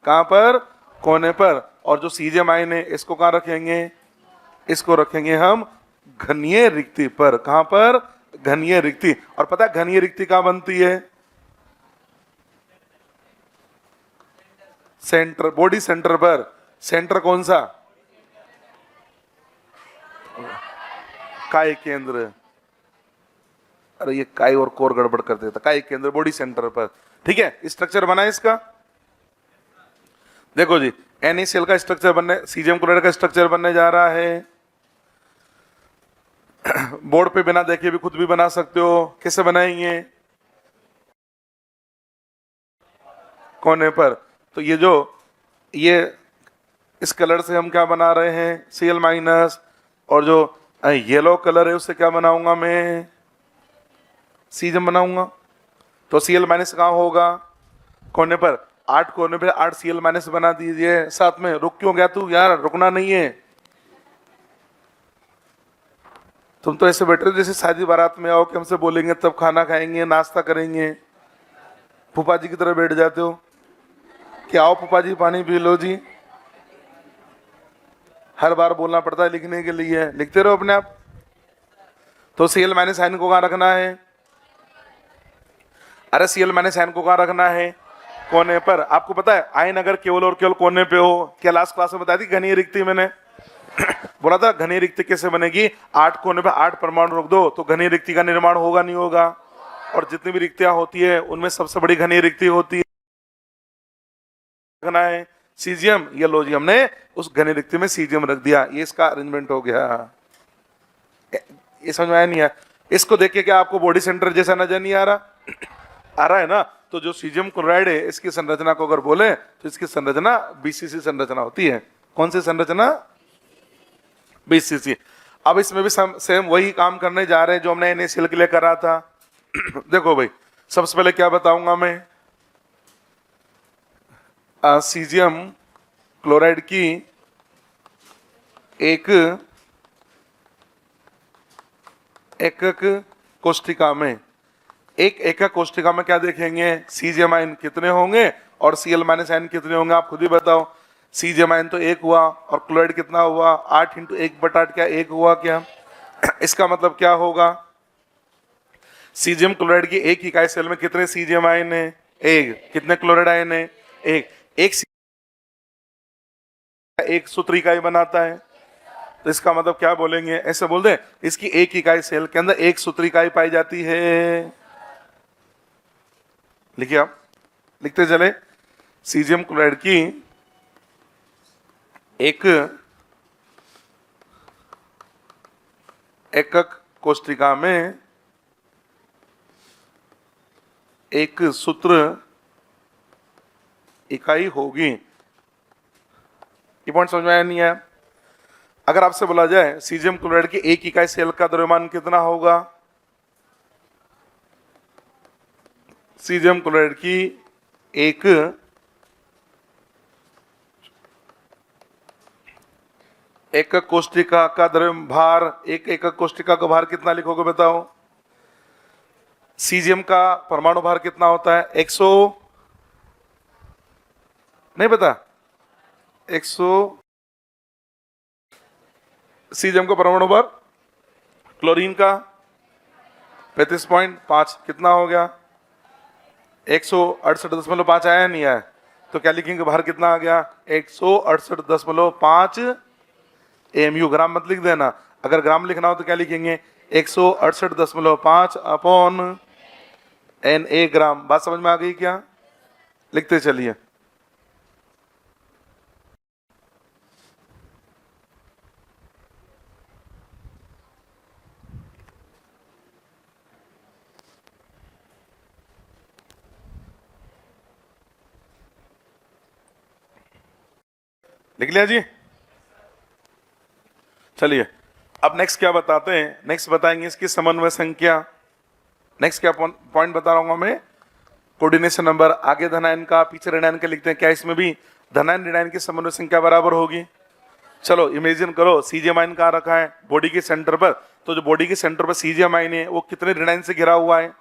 कहाँ पर? कोने पर। और जो सीजियम आयन है इसको कहाँ रखेंगे? इसको रखेंगे हम घनीय रिक्ति पर। कहाँ पर? घनीय रिक्ति। और पता है घनीय रिक्ति कहाँ बनती है? सेंटर, बॉडी सेंटर पर। सेंटर कौन सा? काय केंद्र। अरे ये काय और कोर गड़बड़ कर देता। काय केंद्र बॉडी सेंटर पर, ठीक है। स्ट्रक्चर बना है इसका, देखो जी NaCl का स्ट्रक्चर बनने, सीजियम क्लोराइड का स्ट्रक्चर बनने जा रहा है। बोर्ड पे बिना देखे भी खुद भी बना सकते हो। कैसे बनाएंगे? कोने पर। तो ये जो ये इस कलर से हम क्या बना रहे हैं? Cl minus. और जो येलो कलर है उससे क्या बनाऊंगा मैं? सीजियम बनाऊंगा। तो Cl माइनस कहाँ होगा? कोने पर 8 कोने पे 8 Cl माइनस बना दीजिए साथ में। रुक क्यों गया तू यार, रुकना नहीं है। तुम तो ऐसे बैठे हो जैसे शादी बारात में आओ कि हमसे बोलेंगे तब खाना खाएंगे, नाश्ता करेंगे। फूफा जी की तरह बैठ जाते हो कि आओ फूफा जी पानी पी लो जी। हर बार बोलना पड़ता है लिखने के लिए, लिखते रहो अपने आप। तो Cl माइनस आयन को कहाँ रखना है? अरे Cl माइनस आयन को कहाँ रखना है? कोने पर। आपको पता है आयन अगर केवल और केवल कोने पे हो, क्या लास्ट क्लास में बताई थी घनीय रिक्ति मैंने बोला था घनीय रिक्ति कैसे बनेगी? 8 कोने पे 8 परमाणु रख दो तो घनीय रिक्ति का निर्माण होगा नहीं होगा? और जितनी भी रिक्तियां होती है उनमें सबसे बड़ी घनीय रिक्ति होती है सीजियम। ये लो जी, हमने उस घनीय रिक्ति में सीजियम रख दिया, ये इसका अरेंजमेंट हो गया। ये समझ में आया नहीं है? इसको देख के क्या आपको बॉडी सेंटर जैसा नजर नहीं आ रहा? आ रहा है ना? तो जो सीजियम क्लोराइड है इसकी संरचना को अगर बोले तो इसकी संरचना बीसीसी संरचना होती है। कौन सी संरचना? बीसीसी। अब इसमें भी सेम वही काम करने जा रहे हैं जो हमने NaCl के लिए करा था। देखो भाई, सबसे पहले क्या बताऊंगा मैं, सीजियम क्लोराइड की एक एकक कोष्ठिका में, एक एकक कोष्ठिका में क्या देखेंगे? सीजियम आयन कितने होंगे और Cl माइनस आयन कितने होंगे, आप खुद ही बताओ। सीजियम आयन तो 1 हुआ और क्लोराइड कितना हुआ? 8 × 1/8 क्या 1 हुआ क्या? इसका मतलब क्या होगा? सीजियम क्लोराइड की एक इकाई सेल में कितने सीजियम आयन है? 1। कितने क्लोराइड आयन है? 1। एक सूत्र इकाई बनाता है, तो इसका मतलब क्या बोलेंगे? ऐसे बोल दे, इसकी एक इकाई सेल के अंदर एक सूत्र इकाई पाई जाती है। लिखिए आप, लिखते चले। सीजियम क्लोराइड की एक एकक कोष्ठिका में एक सूत्र इकाई होगी। ये पॉइंट समझ में आया नहीं है? अगर आपसे बोला जाए सीजियम क्लोराइड की एक इकाई सेल का द्रव्यमान कितना होगा? सीजियम क्लोराइड की एक एकक कोष्ठिका का द्रव्य भार, एक एकक कोष्ठिका का भार कितना लिखोगे बताओ? सीजियम का परमाणु भार कितना होता है? 100 नहीं पता? 100 सीजियम का परमाणु भार, क्लोरीन का 35.5 कितना हो गया? 168.5 आया नहीं आया? तो क्या लिखेंगे? भार कितना आ गया? 168.5 AMU। ग्राम मत लिख देना, अगर ग्राम लिखना हो तो क्या लिखेंगे? 168.5 अपॉन Na ग्राम। बात समझ में आ गई क्या? लिखते चलिए। लिख लिया जी? चलिए अब नेक्स्ट क्या बताते हैं? नेक्स्ट बताएंगे इसकी समन्वय संख्या। नेक्स्ट क्या पॉइंट बता रहा हूं मैं? Coordination number. आगे धनायन का, पीछे ऋणायन का लिखते हैं। क्या इसमें भी धनायन ऋणायन की समन्वय संख्या बराबर होगी? चलो इमेजिन करो, सीजियम आयन कहाँ रखा है? बॉडी के सेंटर पर। तो जो बॉडी के सेंटर पर सीजियम आयन है वो कितने ऋणायन से घिरा हुआ है?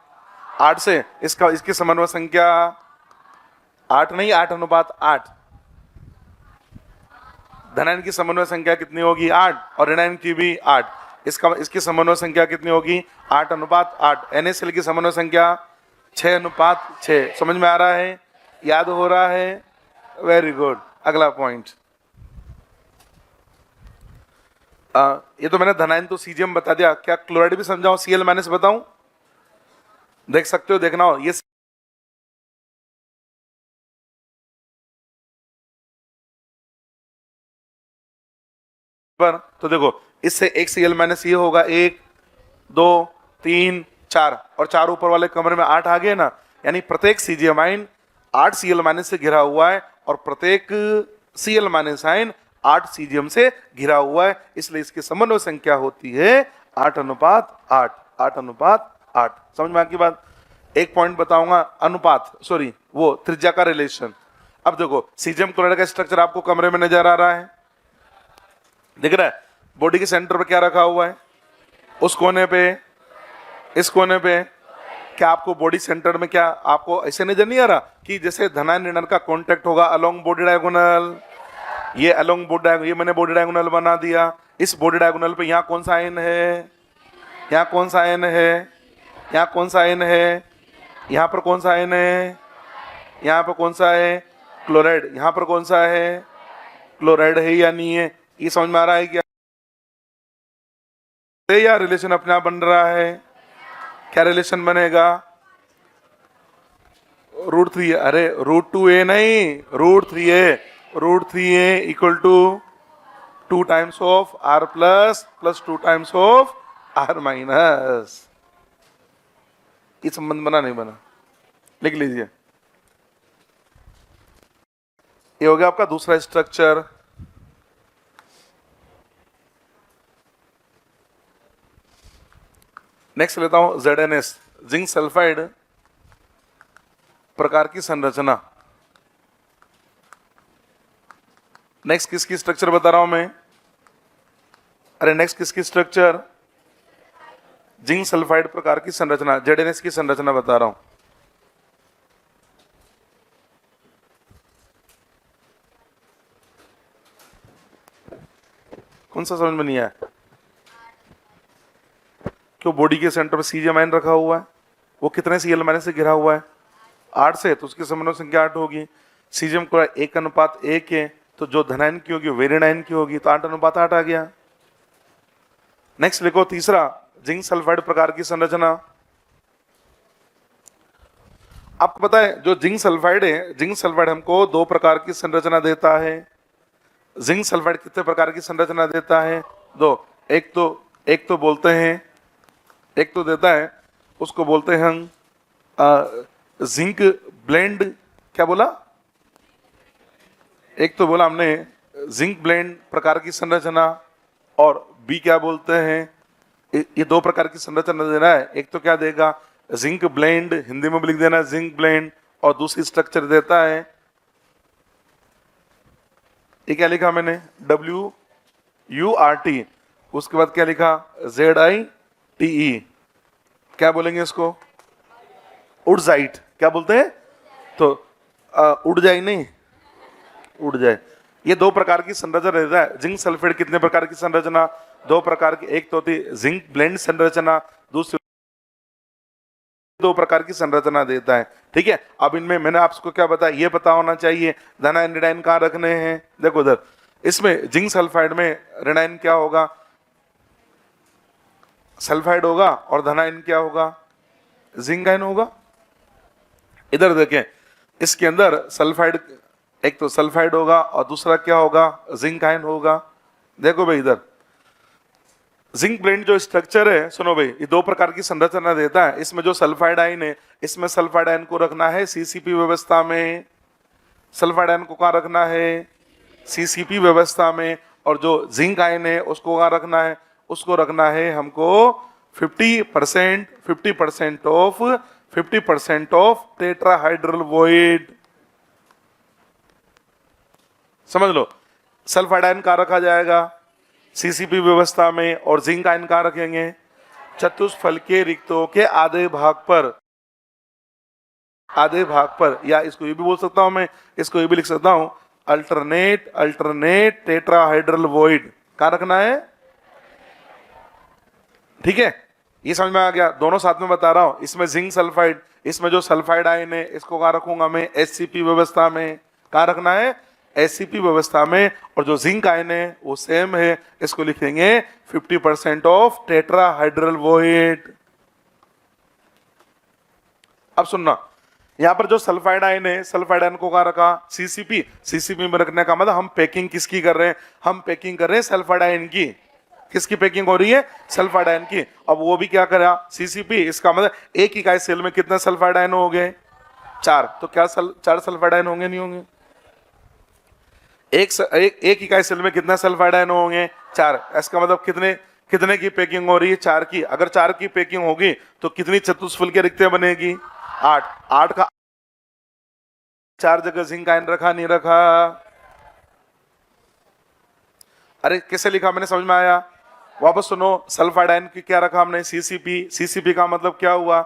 8 से। इसकी समन्वय संख्या 8 नहीं, 8:8। धनायन की समन्वय संख्या कितनी होगी? 8। और ऋणायन की भी 8। इसकी समन्वय संख्या कितनी होगी? 8:8। NaCl की समन्वय संख्या 6:6। समझ में आ रहा है? याद हो रहा है? Very good. अगला पॉइंट, ये तो मैंने धनायन तो सीजियम बता दिया, क्या क्लोराइड भी समझाऊं? Cl माइनस बताऊं? देख सकते हो, देखना हो। ये पर तो देखो, इससे एक Cl माइनस ये होगा 1 2 3 4, और 4 ऊपर वाले कमरे में 8 आ गए ना। यानी प्रत्येक सीजियम आयन 8 Cl माइनस से घिरा हुआ है और प्रत्येक Cl माइनस आयन 8 सीजियम से घिरा हुआ है। इसलिए इसकी समन्वय संख्या होती है 8:8। 8:8। समझ में आ गई बात? एक पॉइंट बताऊंगा, अनुपात, सॉरी वो त्रिज्या का रिलेशन। अब देखो सीजियम क्लोराइड का स्ट्रक्चर आपको कमरे में नजर आ रहा है, दिख रहा है? बॉडी के सेंटर पे क्या रखा हुआ है? उस कोने पे, इस कोने पे। क्या आपको बॉडी सेंटर में क्या आपको ऐसे नजर नहीं आ रहा कि जैसे धनायन ऋणायन का कांटेक्ट होगा अलोंग बॉडी डायगोनल? ये अलोंग बॉडी डायगोनल, ये मैंने बॉडी डायगोनल बना दिया। इस बॉडी डायगोनल पे यहाँ कौन सा आयन है? यहाँ कौन सा आयन है? यहाँ कौन सा आयन है? यहाँ पर कौन सा आयन है? यहाँ पर कौन सा है? क्लोराइड। यहाँ पर कौन सा है? क्लोराइड है या नहीं है? ये समझ में आ रहा है क्या? या रिलेशन अपने आप बन रहा है? क्या रिलेशन बनेगा? √3, अरे √2a नहीं, √3a, √3a equal to 2 times of r plus 2 times of r minus. ये संबंध बना नहीं बना? लिख लीजिए। ये हो गया आपका दूसरा स्ट्रक्चर। नेक्स्ट लेता हूं ZnS, जिंक सल्फाइड प्रकार की संरचना। नेक्स्ट किसकी स्ट्रक्चर बता रहा हूं मैं? अरे नेक्स्ट किसकी स्ट्रक्चर? जिंक सल्फाइड प्रकार की संरचना, ZnS की संरचना बता रहा हूं। कौन सा समझ में नहीं आया? क्यों? बॉडी के सेंटर पर सीजियम आयन रखा हुआ है, वो कितने Cl- से घिरा हुआ है? 8 से, तो उसकी समन्वय संख्या 8 होगी। सीजियम क्लोराइड 1:1 है, तो जो धनायन की होगी वेरियन आयन की होगी, तो 8:8 आ गया। नेक्स्ट लिखो तीसरा, जिंक सल्फाइड प्रकार की संरचना। आपको पता है जो जिंक सल्फाइड है, जिंक सल्फाइड हमको 2 प्रकार की संरचना देता है। जिंक सल्फाइड कितने प्रकार की संरचना देता है? 2। एक तो बोलते हैं, एक तो देता है, उसको बोलते हैं हम जिंक ब्लेंड। क्या बोला? एक तो बोला हमने जिंक ब्लेंड प्रकार की संरचना, और बी क्या बोलते हैं? ये 2 प्रकार की संरचना दे रहा है। एक तो क्या देगा? जिंक ब्लेंड, हिंदी में भी लिख देना जिंक ब्लेंड, और दूसरी स्ट्रक्चर देता है, ये क्या लिखा मैंने? WURT। उसके बाद क्या लिखा? ZITE। क्या बोलेंगे इसको? उड़जाइट। क्या बोलते हैं? तो उड़ जाए नहीं, उड़ जाए। ये 2 प्रकार की संरचना देता है। जिंक सल्फेट कितने प्रकार की संरचना? 2 प्रकार की। एक तो होती जिंक ब्लेंड संरचना, दूसरी 2 प्रकार की संरचना देता है। ठीक है, अब इनमें मैंने आपको क्या बताया, ये पता होना चाहिए धनायन ऋणायन कहाँ रखने हैं। देखो उधर, इसमें जिंक सल्फाइड में ऋणायन क्या होगा? सल्फाइड होगा, और धनायन क्या होगा? जिंक आयन होगा। इधर देखें, इसके अंदर सल्फाइड, एक तो सल्फाइड होगा और दूसरा क्या होगा? जिंक आयन होगा। देखो भाई इधर जिंक ब्लेंड जो स्ट्रक्चर है, सुनो भाई, ये 2 प्रकार की संरचना देता है। इसमें जो सल्फाइड आयन है, इसमें सल्फाइड आयन को रखना है CCP व्यवस्था में। सल्फाइड आयन को कहाँ रखना है? CCP व्यवस्था में। और जो जिंक आयन है उसको कहाँ रखना है? उसको रखना है हमको 50% ऑफ टेट्राहाइड्रल वॉइड। समझ लो, सल्फाइड आयन कहाँ रखा जाएगा? CCP व्यवस्था में। और जिंक आयन कहाँ रखेंगे? चतुष्फल के रिक्तों के आधे भाग पर, या इसको ये भी बोल सकता हूं मैं, इसको ये भी लिख सकता हूं, अल्टरनेट टेट्राहाइड्रल वॉइड। कहाँ रखना है? ठीक है, ये समझ में आ गया? दोनों साथ में बता रहा हूं। इसमें जिंक सल्फाइड, इसमें जो सल्फाइड आयन है इसको कहाँ रखूंगा मैं? SCP व्यवस्था में। कहाँ रखना है? SCP व्यवस्था में। और जो जिंक आयन है वो सेम है, इसको लिखेंगे 50% ऑफ टेट्राहाइड्रल वॉइड। अब सुनना, यहां पर जो सल्फाइड आयन है, सल्फाइड आयन को कहाँ रखा? CCP में रखने का मतलब हम पैकिंग किसकी कर रहे हैं? हम पैकिंग कर रहे हैं सल्फाइड आयन की। किसकी पैकिंग हो रही है? सल्फाइड आयन की। अब वो भी क्या करा? CCP। इसका मतलब एक इकाई सेल में कितने सल्फाइड आयन हो गए? 4। तो क्या 4 सल्फाइड आयन होंगे? नहीं होंगे? एक इकाई सेल में कितना सल्फाइड आयन होंगे? 4। इसका मतलब कितने की पैकिंग हो रही है? 4 की। अगर 4 की पैकिंग होगी तो कितनी चतुष्फल की रिक्तियां बनेगी? 8, 8 का 4 जगह जिंक आयन रखा नहीं रखा? अरे कैसे लिखा मैंने, समझ में आया? वापस सुनो, सल्फाइड आयन की क्या रखा हमने? सीसीपी। सीसीपी का मतलब क्या हुआ?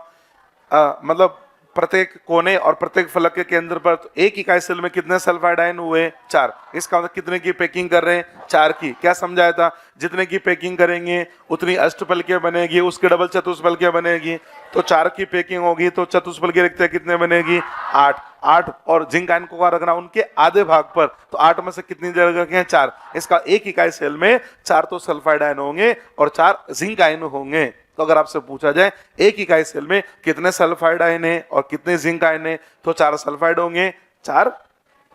मतलब प्रत्येक कोने और प्रत्येक फलक के केंद्र पर तो एक इकाई सेल में कितने सल्फाइड आयन हुए? 4। इसका मतलब कितने की पैकिंग कर रहे हैं? 4 की। क्या समझाया था? जितने की पैकिंग करेंगे उतनी अष्टफलकीय बनेगी, उसके डबल चतुष्फलकीय बनेगी। तो 4 की पैकिंग होगी तो चतुष्फलकीय रिक्तियां कितने बनेगी? 8। 8 और जिंक आयन को रखना उनके आधे भाग पर, तो 8 में से कितनी जगह रखें? 4। इसका एक इकाई सेल में 4 तो सल्फाइड आयन होंगे और 4 जिंक आयन होंगे। तो अगर आपसे पूछा जाए एक इकाई सेल में कितने सल्फाइड आयन है और कितने जिंक आयन है, तो 4 सल्फाइड होंगे, 4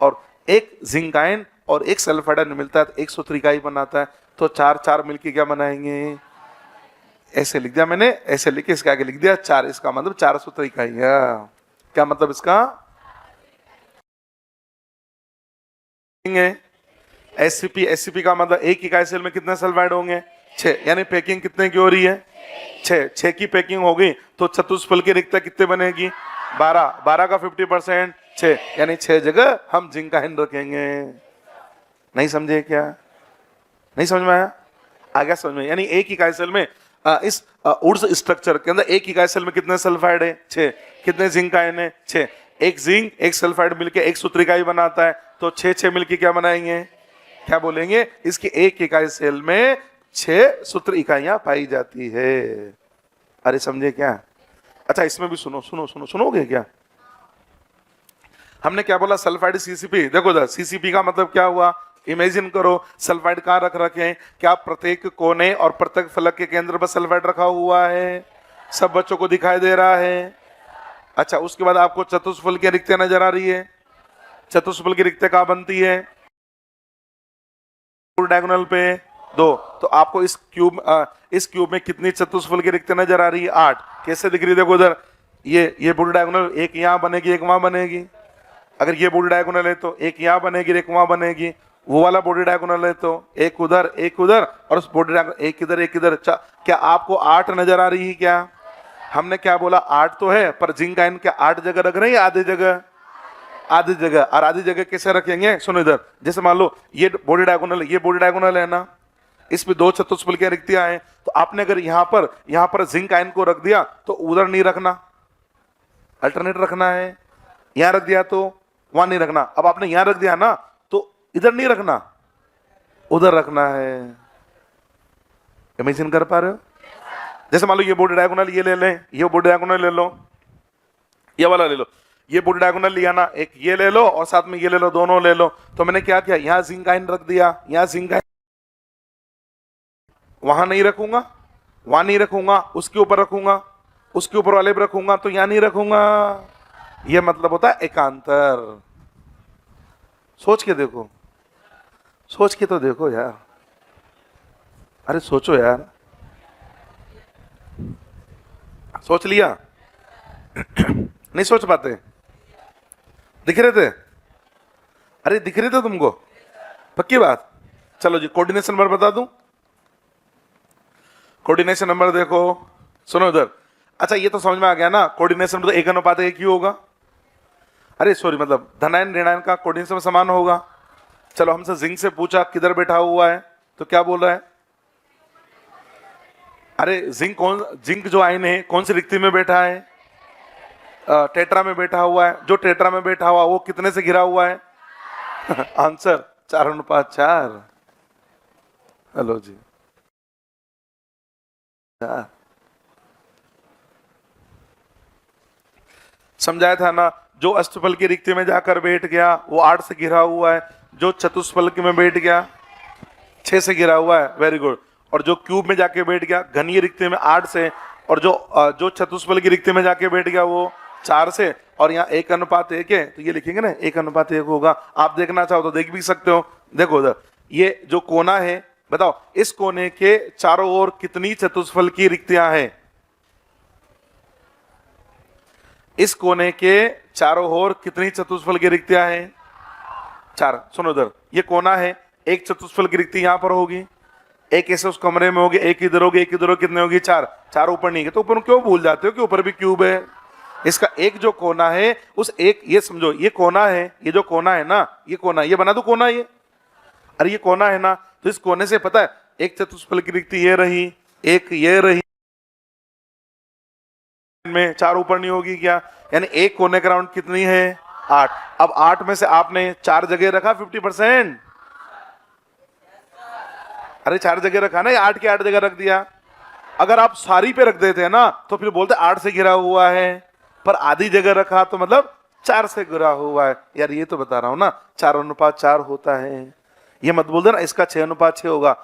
और 1 जिंक आयन और 1 सल्फाइड आयन मिलता है तो 1 सूत्र इकाई बनाता है। तो 4 4 मिलके क्या बनाएंगे? ऐसे लिख दिया मैंने, ऐसे लिख के इसके आगे लिख दिया 4। इसका मतलब 4 सूत्र इकाई है। क्या मतलब इसका? एससीपी। एससीपी का मतलब एक इकाई सेल में कितने सल्फाइड होंगे? 6। यानी पैकिंग कितने की हो रही है? 6। 6 की पैकिंग होगी तो चतुष्फलकीय रिक्तियां कितने बनेगी? 12। 12 का 50% 6, यानी 6 जगह हम जिंक आयन रखेंगे। नहीं समझे क्या? नहीं समझ में आया? आ गया समझ में? यानी एक इकाई सेल में इस ऊर्ज स्ट्रक्चर के अंदर एक इकाई सेल में कितने सल्फाइड है? 6। कितने जिंक आयन है? 6। एक जिंक एक सल्फाइड मिलके एक सूत्र इकाई बनाता है, तो 6 6 मिलके क्या बनाएंगे? क्या बोलेंगे? इसकी एक इकाई सेल में 6 सूत्र इकाइयां पाई जाती है। अरे समझे क्या? अच्छा इसमें भी सुनो सुनो सुनो, सुनोगे क्या? हमने क्या बोला? Sulphide CCP. देखो इधर, सीसीपी का मतलब क्या हुआ? इमेजिन करो सल्फाइड कहाँ रख रखे हैं? क्या प्रत्येक कोने और प्रत्येक फलक के केंद्र पर सल्फाइड रखा हुआ है? सब बच्चों को दिखाई दे रहा है? अच्छा उसके बाद आपको चतुष्फलकीय रिक्तियां नजर आ रही है। चतुष्फलकीय रिक्तियां कहाँ बनती है? डायगोनल पे 2। तो आपको इस क्यूब में कितनी चतुष्फलकीय रिक्तियां नजर आ रही है? 8। कैसे दिख रही है? देखो उधर, ये बुल डायगोनल, एक यहाँ बनेगी एक वहां बनेगी। अगर ये बॉडी डायगोनल है तो एक यहाँ बनेगी एक वहां बनेगी। वो वाला बॉडी डायगोनल है तो एक उधर और उस बॉडी डायगोनल एक इधर एक इधर। क्या आपको 8 नजर आ रही है क्या? हमने क्या बोला? 8 तो है, पर जिंक आयन क्या 8 जगह रख रहे हैं या आधी जगह? आधी जगह। और आधी जगह कैसे रखेंगे? सुनो इधर, जैसे मान लो ये बॉडी डायगोनल है ना, इसमें 2 चतुष्फलकीय रिक्तियां हैं, तो आपने अगर यहाँ पर जिंक आयन को रख दिया तो उधर नहीं रखना, अल्टरनेट रखना है। यहां रख दिया तो वहां नहीं रखना। अब आपने यहां रख दिया ना तो इधर नहीं रखना, उधर रखना है। इमेजिन कर पा रहे हो? जैसे मान लो ये बॉडी डायगोनल ये ले लें, ये बॉडी डायगोनल ले लो, ये वाला ले लो। ये बॉडी डायगोनल लिया ना, एक ये ले लो और साथ में ये ले लो, दोनों ले लो। तो मैंने क्या किया? यहां जिंक आयन रख दिया, यहां जिंक आयन, वहां नहीं रखूंगा, वहां नहीं रखूंगा, उसके ऊपर रखूंगा, उसके ऊपर वाले पर रखूंगा, तो यहां नहीं रखूंगा। यह मतलब होता है एकांतर। सोच के देखो, सोच के तो देखो यार। अरे सोचो यार, सोच लिया? नहीं सोच पाते? दिख रहे थे? अरे दिख रहे थे तुमको? पक्की बात? चलो जी, कोऑर्डिनेशन नंबर बता दूं। कोऑर्डिनेशन नंबर देखो, सुनो इधर। अच्छा ये तो समझ में आ गया ना, कोऑर्डिनेशन तो 1:1 ही होगा। अरे सॉरी, मतलब धनायन ऋणायन का कोऑर्डिनेशन समान होगा। चलो हमसे जिंक से पूछा किधर बैठा हुआ है, तो क्या बोल रहा है? अरे जिंक जो आयन है कौन सी रिक्ति में बैठा है? टेट्रा में बैठा हुआ है। जो टेट्रा में बैठा हुआ वो कितने से घिरा हुआ है? आंसर 4:4। हेलो जी, समझाया था ना। जो अष्टफल की रिक्ति में जाकर बैठ गया वो 8 से घिरा हुआ है, जो चतुष्फल में बैठ गया 6 से घिरा हुआ है। Very good. और जो क्यूब में जाके बैठ गया घनीय रिक्ति में 8 से, और जो चतुष्फल की रिक्ति में जाके बैठ गया वो 4 से। और यहाँ 1:1 है, तो ये लिखेंगे ना 1:1 होगा। आप देखना चाहो तो देख भी सकते हो। देखो उधर, ये जो कोना है, बताओ इस कोने के चारों ओर कितनी चतुष्फल की रिक्तियां हैं? इस कोने के चारों ओर कितनी चतुष्फल की रिक्तियां हैं? 4। सुनो इधर, ये कोना है, एक चतुष्फल की रिक्ति यहां पर होगी, एक ऐसे उस कमरे में होगी, एक इधर होगी, एक इधर होगी, कितने होगी? 4। 4 ऊपर नहीं है तो ऊपर क्यों भूल जाते हो कि ऊपर भी क्यूब है? इसका एक जो कोना है उस एक, ये समझो ये कोना है, ये जो कोना है ना, ये कोना, ये बना दो कोना ये, अरे ये कोना है ना, तो इस कोने से पता है एक चतुष्फल की रिक्ति ये रही, एक ये रही, में 4 ऊपर नहीं होगी क्या, यानी एक कोने का राउंड कितनी है 8। अब 8 में से आपने 4 जगह रखा 50%, अरे 4 जगह रखा ना, 8 के 8 जगह रख दिया। अगर आप सारी पे रख देते हैं ना तो फिर बोलते 8 से घिरा हुआ है, पर आधी जगह रखा तो मतलब 4 से घिरा हुआ है। यार ये तो बता रहा हूं ना 4:4 होता है, ये मत बोल देना इसका 6:6 होगा,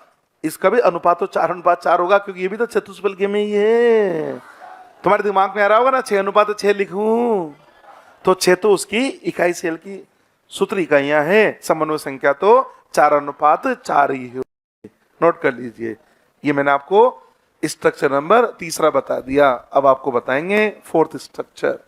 इसका भी अनुपात तो 4:4 होगा, क्योंकि ये भी तो चतुष्फल के में ही है। तुम्हारे दिमाग में आ रहा होगा ना 6:6 लिखूं, तो 6 तो उसकी इकाई सेल की सूत्र इकाइयां हैं, समन्वय संख्या तो 4:4 ही है। नोट कर लीजिए, ये मैंने आपको स्ट्रक्चर नंबर 3 बता दिया। अब आपको बताएंगे 4th स्ट्रक्चर।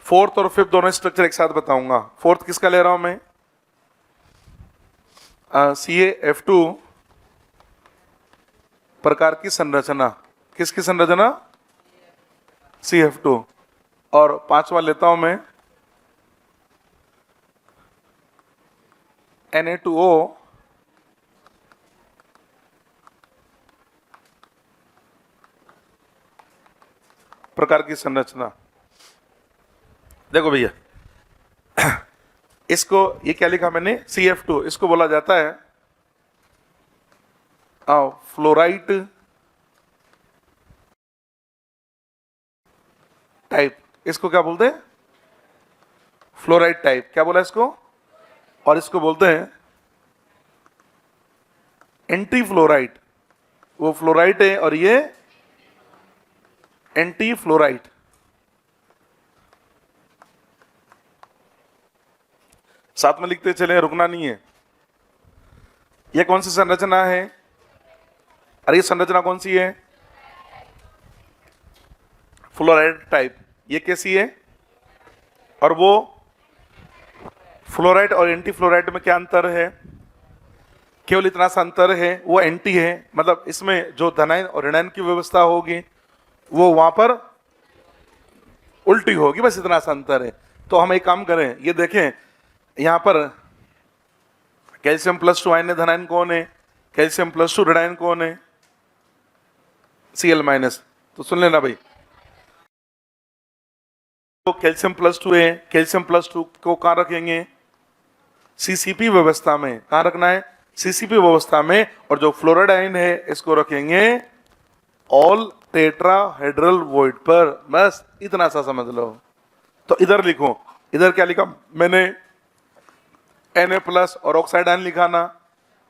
फोर्थ और फिफ्थ दोनों स्ट्रक्चर एक साथ बताऊंगा। फोर्थ किसका ले रहा हूं मैं, CaF2 प्रकार की संरचना, किसकी संरचना, CF2। और 5वां लेता हूं मैं Na2O प्रकार की संरचना। देखो भैया इसको, ये क्या लिखा मैंने, CF2, इसको बोला जाता है फ्लोराइड टाइप। इसको क्या बोलते हैं, फ्लोराइड टाइप। क्या बोला इसको, और इसको बोलते हैं एंटी फ्लोराइड। वो फ्लोराइड है और ये एंटी फ्लोराइड। साथ में लिखते चले, रुकना नहीं है। ये कौन सी संरचना है, अरे ये संरचना कौन सी है, फ्लोराइड टाइप। ये कैसी है, और वो फ्लोराइड और एंटी फ्लोराइड में क्या अंतर है, केवल इतना सा अंतर है, वो एंटी है, मतलब इसमें जो धनायन और ऋणायन की व्यवस्था होगी वो वहां पर उल्टी होगी, बस इतना सा अंतर है। तो हम एक काम करें, ये देखें यहां पर कैल्शियम +2 आयन धनायन कौन है, कैल्शियम +2 ऋणायन कौन है, Cl-। तो सुन लेना भाई, तो कैल्शियम +2 है, कैल्शियम +2 को कहां रखेंगे, CCP व्यवस्था में। कहां रखना है, CCP व्यवस्था में। और जो फ्लोराइड आयन है इसको रखेंगे ऑल टेट्राहेड्रल वॉइड पर, बस इतना सा समझ लो। तो इधर लिखो, इधर क्या लिखा मैंने, Na+ और ऑक्साइड आयन लिखा ना।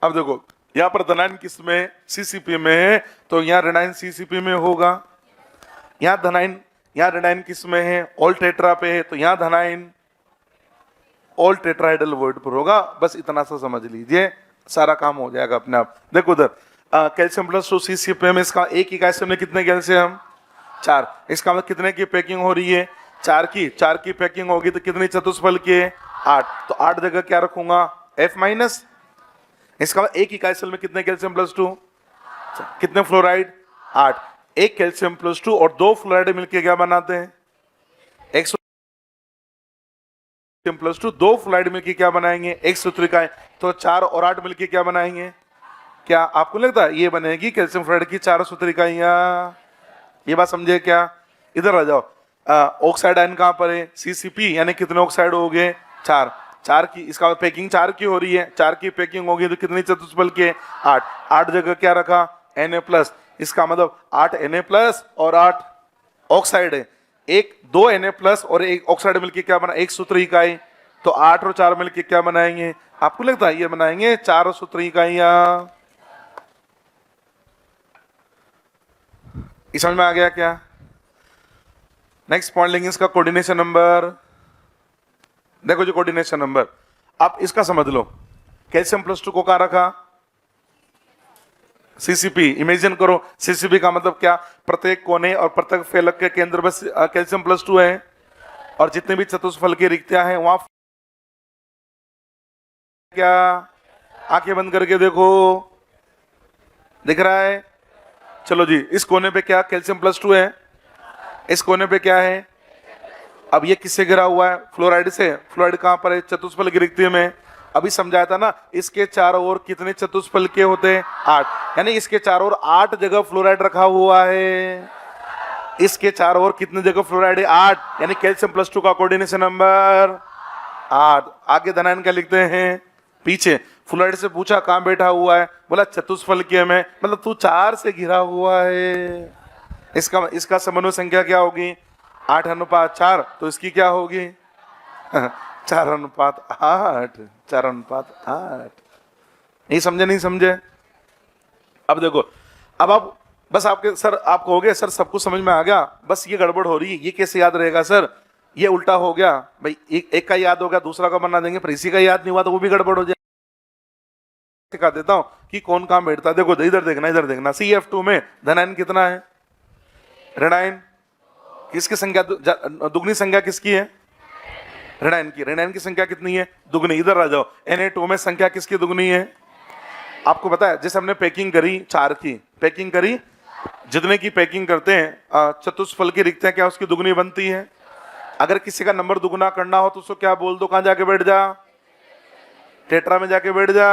अब देखो यहां पर धनायन किस में, CCP में है, तो यहां ऋणायन CCP में होगा। यहां धनायन, यहां ऋणायन किस में है, ऑल टेट्रा पे है, तो यहां धनायन ऑल टेट्राहेड्रल वॉइड पर होगा। बस इतना सा समझ लीजिए, सारा काम हो जाएगा अपने आप। देखो उधर कैल्शियम +2 CCP में, इसका एक ही कैल्शियम में कितने कैल्शियम, 4। इसका मतलब कितने की पैकिंग हो रही है, 4 की। 4 की पैकिंग होगी तो कितनी चतुष्फल की, 8। तो 8 जगह क्या रखूंगा, F-। इसका मतलब एक ही कैल्शियम में कितने कैल्शियम +2, कितने फ्लोराइड, 8। एक कैल्शियम +2 और 2 फ्लोराइड मिलकर क्या बनाते हैं, एक +2, 2 फ्लोराइड मिलकर क्या बनाएंगे, एक सूत्रिका। तो 4 और 8 मिलकर क्या बनाएंगे, क्या आपको लगता है ये बनेगी कैल्शियम फ्लोराइड की 4 सूत्रिकाइयां। ये बात समझे क्या, इधर आ जाओ। ऑक्साइड आयन कहां पर है, CCP, यानी कितने ऑक्साइड हो गए, 4। 4 की, इसका पैकिंग 4 की हो रही है, 4 की पैकिंग होगी तो कितनी चतुष्फल के, 8। 8 जगह क्या रखा, Na+। इसका मतलब 8 Na+ और 8 ऑक्साइड है, 2 Na+ और 1 ऑक्साइड मिलकर क्या बना, एक सूत्र इकाई। तो 8 और 4 मिलकर क्या बनाएंगे, आपको लगता है ये बनाएंगे 4 सूत्र इकाइयां। इस समझ में आ गया क्या। नेक्स्ट पॉइंट लेंगे इसका कोऑर्डिनेशन नंबर। देखो जो कोऑर्डिनेशन नंबर, आप इसका समझ लो, कैल्शियम +2 को कहां रखा, CCP। इमेजिन करो CCP का मतलब क्या, प्रत्येक कोने और प्रत्येक फलक के केंद्र में कैल्शियम +2 है। और जितने भी चतुष्फल की रिक्तियां हैं वहां क्या, आंखें बंद करके देखो, दिख रहा है? चलो जी, इस कोने पे क्या कैल्शियम +2 है, इस कोने पे क्या है? अब ये किससे घिरा हुआ है? फ्लोराइड से। फ्लोराइड कहां पर है? चतुष्फल की रिक्ति में। अभी समझाया था ना, इसके चारों ओर कितने चतुष्फल के होते हैं? 8। यानी इसके चारों ओर 8 जगह फ्लोराइड रखा हुआ है। इसके चारों ओर कितने जगह फ्लोराइड है? 8। यानी कैल्शियम +2 का कोऑर्डिनेशन नंबर 8। आगे धनायन क्या लिखते हैं? पीछे। फ्लोराइड से पूछा कहां बैठा हुआ है, बोला चतुष्फल के में, मतलब तू 4 से घिरा हुआ है। इसका समन्वय संख्या क्या होगी? 8:4। तो इसकी क्या होगी? 4:8। 4:8। नहीं समझे? नहीं समझे? अब देखो, अब आप बस आपके सर आप कहोगे सर सब कुछ समझ में आ गया, बस ये गड़बड़ हो रही है, ये कैसे याद रहेगा सर? ये उल्टा हो गया भाई, एक का याद हो गया, दूसरा का बना देंगे, पर इसी का याद नहीं हुआ तो वो भी गड़बड़ हो जाए। सिखा देता हूं कि कौन कहां बैठता है। देखो इधर देखना, इधर देखना। CF2 में धनायन कितना है? ऋणायन किसकी संख्या दुगनी संख्या किसकी है? ऋणायन की। ऋणायन की संख्या कितनी है? दुगनी। इधर आ जाओ, Na2 में संख्या किसकी दुगनी है? आपको पता है, जैसे हमने पैकिंग करी 4 की, पैकिंग करी, जितने की पैकिंग करते हैं चतुष्फल की रिक्तियां क्या उसकी दुगनी बनती है? अगर किसी का नंबर दुगना करना हो तो उसको क्या बोल दो? कहां जाके बैठ जा? टेट्रा में जाके बैठ जा।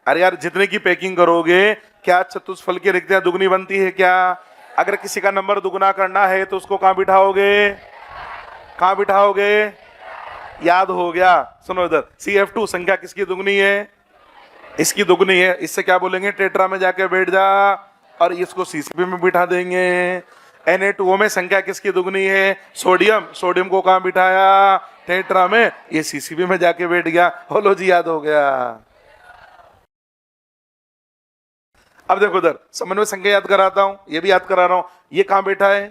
अरे यार, जितने की पैकिंग करोगे क्या चतुष्फल की रिक्तियां दुगनी बनती है क्या? अगर किसी का नंबर दुगना करना है तो उसको कहां बिठाओगे? कहां बिठाओगे? याद हो गया। सुनो इधर, CF2 संख्या किसकी दुगनी है? इसकी दुगनी है। इससे क्या बोलेंगे? टेट्रा में जाके बैठ जा, और इसको CCP में बिठा देंगे। Na2O में संख्या किसकी दुगनी है? सोडियम। सोडियम को कहां बिठाया? टेट्रा में। ये CCP में जाके बैठ गया। बोलो जी, याद हो गया। अब देखो इधर, समन्वय संख्या याद कराता हूं, ये भी याद करा रहा हूं। ये कहां बैठा है?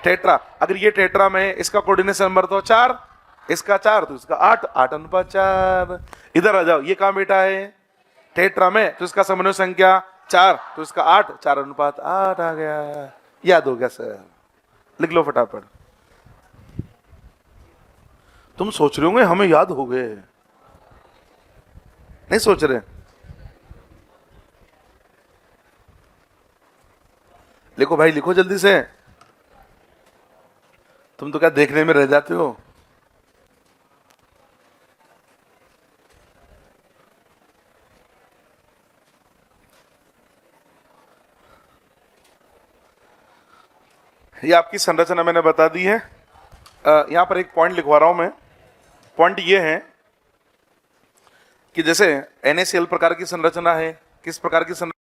टेट्रा। अगर ये टेट्रा में है, इसका कोऑर्डिनेशन नंबर तो 4, इसका 4 तो इसका 8। 8:4। इधर आ जाओ, ये कहां बैठा है? टेट्रा में, तो इसका समन्वय संख्या 4 तो इसका 8। 4:8 आ गया। याद हो गया सर। लिख लो फटाफट। तुम सोच रहे होंगे हमें याद हो गए, नहीं सोच रहे? लिखो भाई, लिखो जल्दी से। तुम तो क्या देखने में रह जाते हो। ये आपकी संरचना मैंने बता दी है। यहां पर एक पॉइंट लिखवा रहा हूं मैं। पॉइंट ये है कि जैसे NaCl प्रकार की संरचना है, किस प्रकार की संरचना?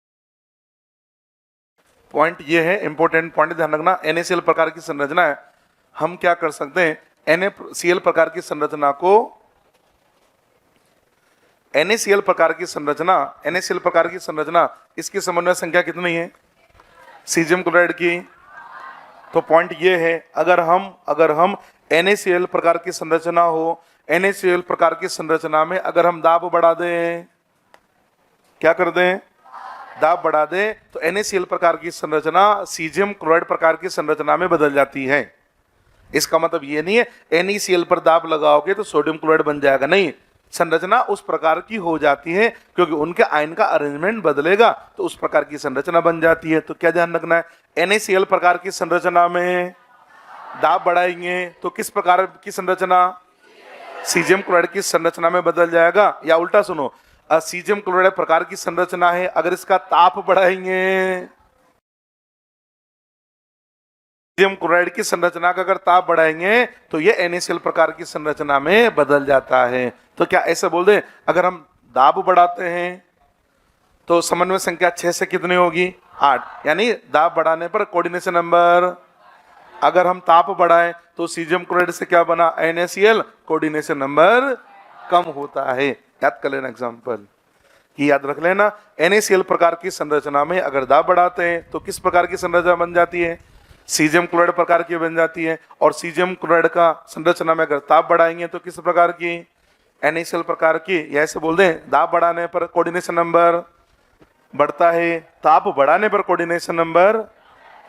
पॉइंट ये है, इंपॉर्टेंट पॉइंट ध्यान रखना। NaCl प्रकार की संरचना है, हम क्या कर सकते हैं? NaCl प्रकार की संरचना को, NaCl प्रकार की संरचना, NaCl प्रकार की संरचना, इसकी समन्वय संख्या कितनी है? सीजियम क्लोराइड की। तो पॉइंट ये है, अगर हम NaCl प्रकार की संरचना हो, NaCl प्रकार की संरचना में अगर हम दाब बढ़ा दें, क्या कर दें? दाब बढ़ा दें, तो NaCl प्रकार की संरचना सीजियम क्लोराइड प्रकार की संरचना में बदल जाती है। इसका मतलब ये नहीं है NaCl पर दाब लगाओगे तो सोडियम क्लोराइड बन जाएगा, नहीं। संरचना उस प्रकार की हो जाती है क्योंकि उनके आयन का अरेंजमेंट बदलेगा तो उस प्रकार की संरचना बन जाती है। तो क्या ध्यान रखना है? NaCl प्रकार की संरचना में दाब बढ़ाएंगे तो किस प्रकार की संरचना? सीजियम क्लोराइड की संरचना में बदल जाएगा। या उल्टा सुनो, सीजियम क्लोराइड प्रकार की संरचना है, अगर इसका ताप बढ़ाएंगे, सीजियम क्लोराइड की संरचना का अगर ताप बढ़ाएंगे तो ये NaCl प्रकार की संरचना में बदल जाता है। तो क्या ऐसे बोल दें, अगर हम दाब बढ़ाते हैं तो समन्वय संख्या 6 से कितनी होगी? 8। यानी दाब बढ़ाने पर कोऑर्डिनेशन नंबर, अगर हम ताप बढ़ाएं तो सीजियम क्लोराइड से क्या बना? NaCl। कोऑर्डिनेशन नंबर कम होता है। याद कर लेना एग्जाम्पल कि याद रख लेना, NaCl प्रकार की संरचना में अगर दाब बढ़ाते हैं तो किस प्रकार की संरचना बन जाती है? सीजियम क्लोराइड प्रकार की बन जाती है। और सीजियम क्लोराइड का संरचना में अगर ताप बढ़ाएंगे तो किस प्रकार की? NaCl प्रकार की। ऐसे बोल दें, दाब बढ़ाने पर कोऑर्डिनेशन नंबर बढ़ता है, ताप बढ़ाने पर कोऑर्डिनेशन नंबर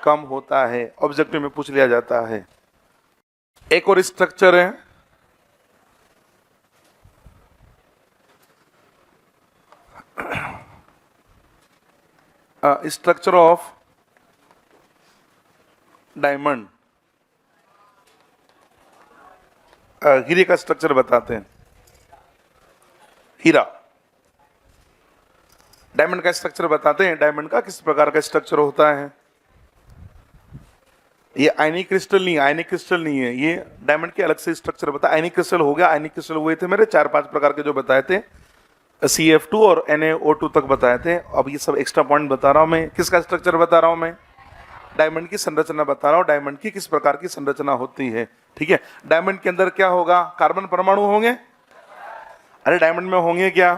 कम होता है। ऑब्जेक्टिव में पूछ लिया जाता है। एक और स्ट्रक्चर है स्ट्रक्चर ऑफ डायमंड। हीरे का स्ट्रक्चर बताते हैं। हीरा डायमंड का स्ट्रक्चर बताते हैं। डायमंड का किस प्रकार का स्ट्रक्चर होता है। ये आयनिक क्रिस्टल नहीं है, ये डायमंड के अलग से स्ट्रक्चर बता। आयनिक क्रिस्टल हो गया, आयनिक क्रिस्टल हुए थे मेरे 4-5 प्रकार के जो बताए थे, CF2 और NaO2 तक बताए थे। अब ये सब एक्स्ट्रा पॉइंट बता रहा हूं मैं। किसका स्ट्रक्चर बता रहा हूं मैं? डायमंड की संरचना बता रहा हूं। डायमंड की किस प्रकार की संरचना होती है, ठीक है। डायमंड के अंदर क्या होगा? कार्बन परमाणु होंगे। अरे डायमंड में होंगे क्या?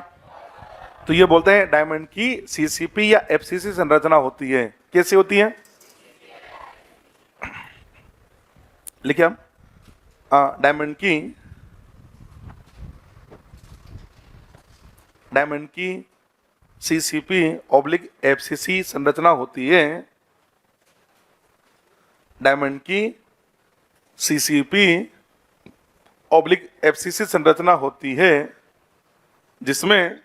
तो ये बोलते हैं डायमंड की CCP या FCC संरचना होती है। कैसे होती है? लिखिए हम डायमंड की CCP/FCC संरचना होती है। डायमंड की CCP/FCC संरचना होती है जिसमें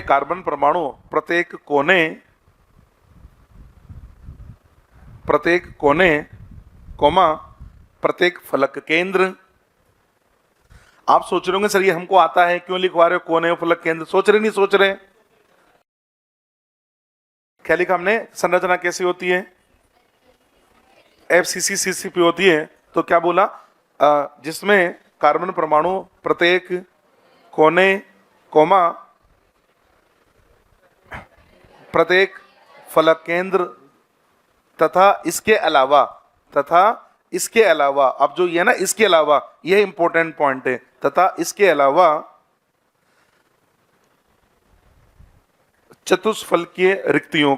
कार्बन परमाणु प्रत्येक कोने कोमा प्रत्येक फलक केंद्र। आप सोच रहे होंगे सर ये हमको आता है, क्यों लिखवा रहे हो कोने फलक केंद्र? सोच रहे नहीं सोच रहे? क्या लिखा हमने? संरचना कैसी होती है? FCC CCP होती है। तो क्या बोला? जिसमें कार्बन परमाणु प्रत्येक कोने कोमा प्रत्येक फलक केंद्र तथा इसके अलावा अब जो ये ना इसके अलावा, यह इंपॉर्टेंट पॉइंट है। तथा इसके अलावा चतुष्फलकीय रिक्तियों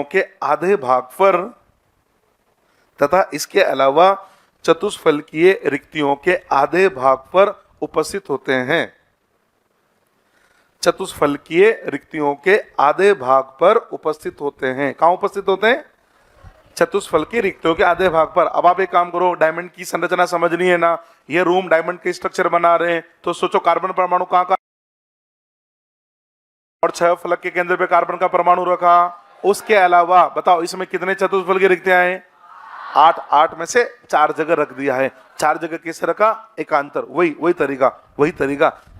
के आधे भाग पर उपस्थित होते हैं। चतुष्फलकीय रिक्तियों के आधे भाग पर उपस्थित होते हैं। कहां उपस्थित होते हैं? चतुष्फलकीय रिक्तियों के आधे भाग पर। अब आप एक काम करो, डायमंड की संरचना समझनी है ना। ये रूम डायमंड के स्ट्रक्चर बना रहे हैं, तो सोचो कार्बन परमाणु कहां और 6 फलक के केंद्र पे कार्बन का परमाणु रखा। उसके अलावा बताओ इसमें कितने चतुष्फलकीय रिक्तियां हैं? 8 में से 4 जगह रख दिया है। 4 जगह कैसे रखा? एकांतर। वही तरीका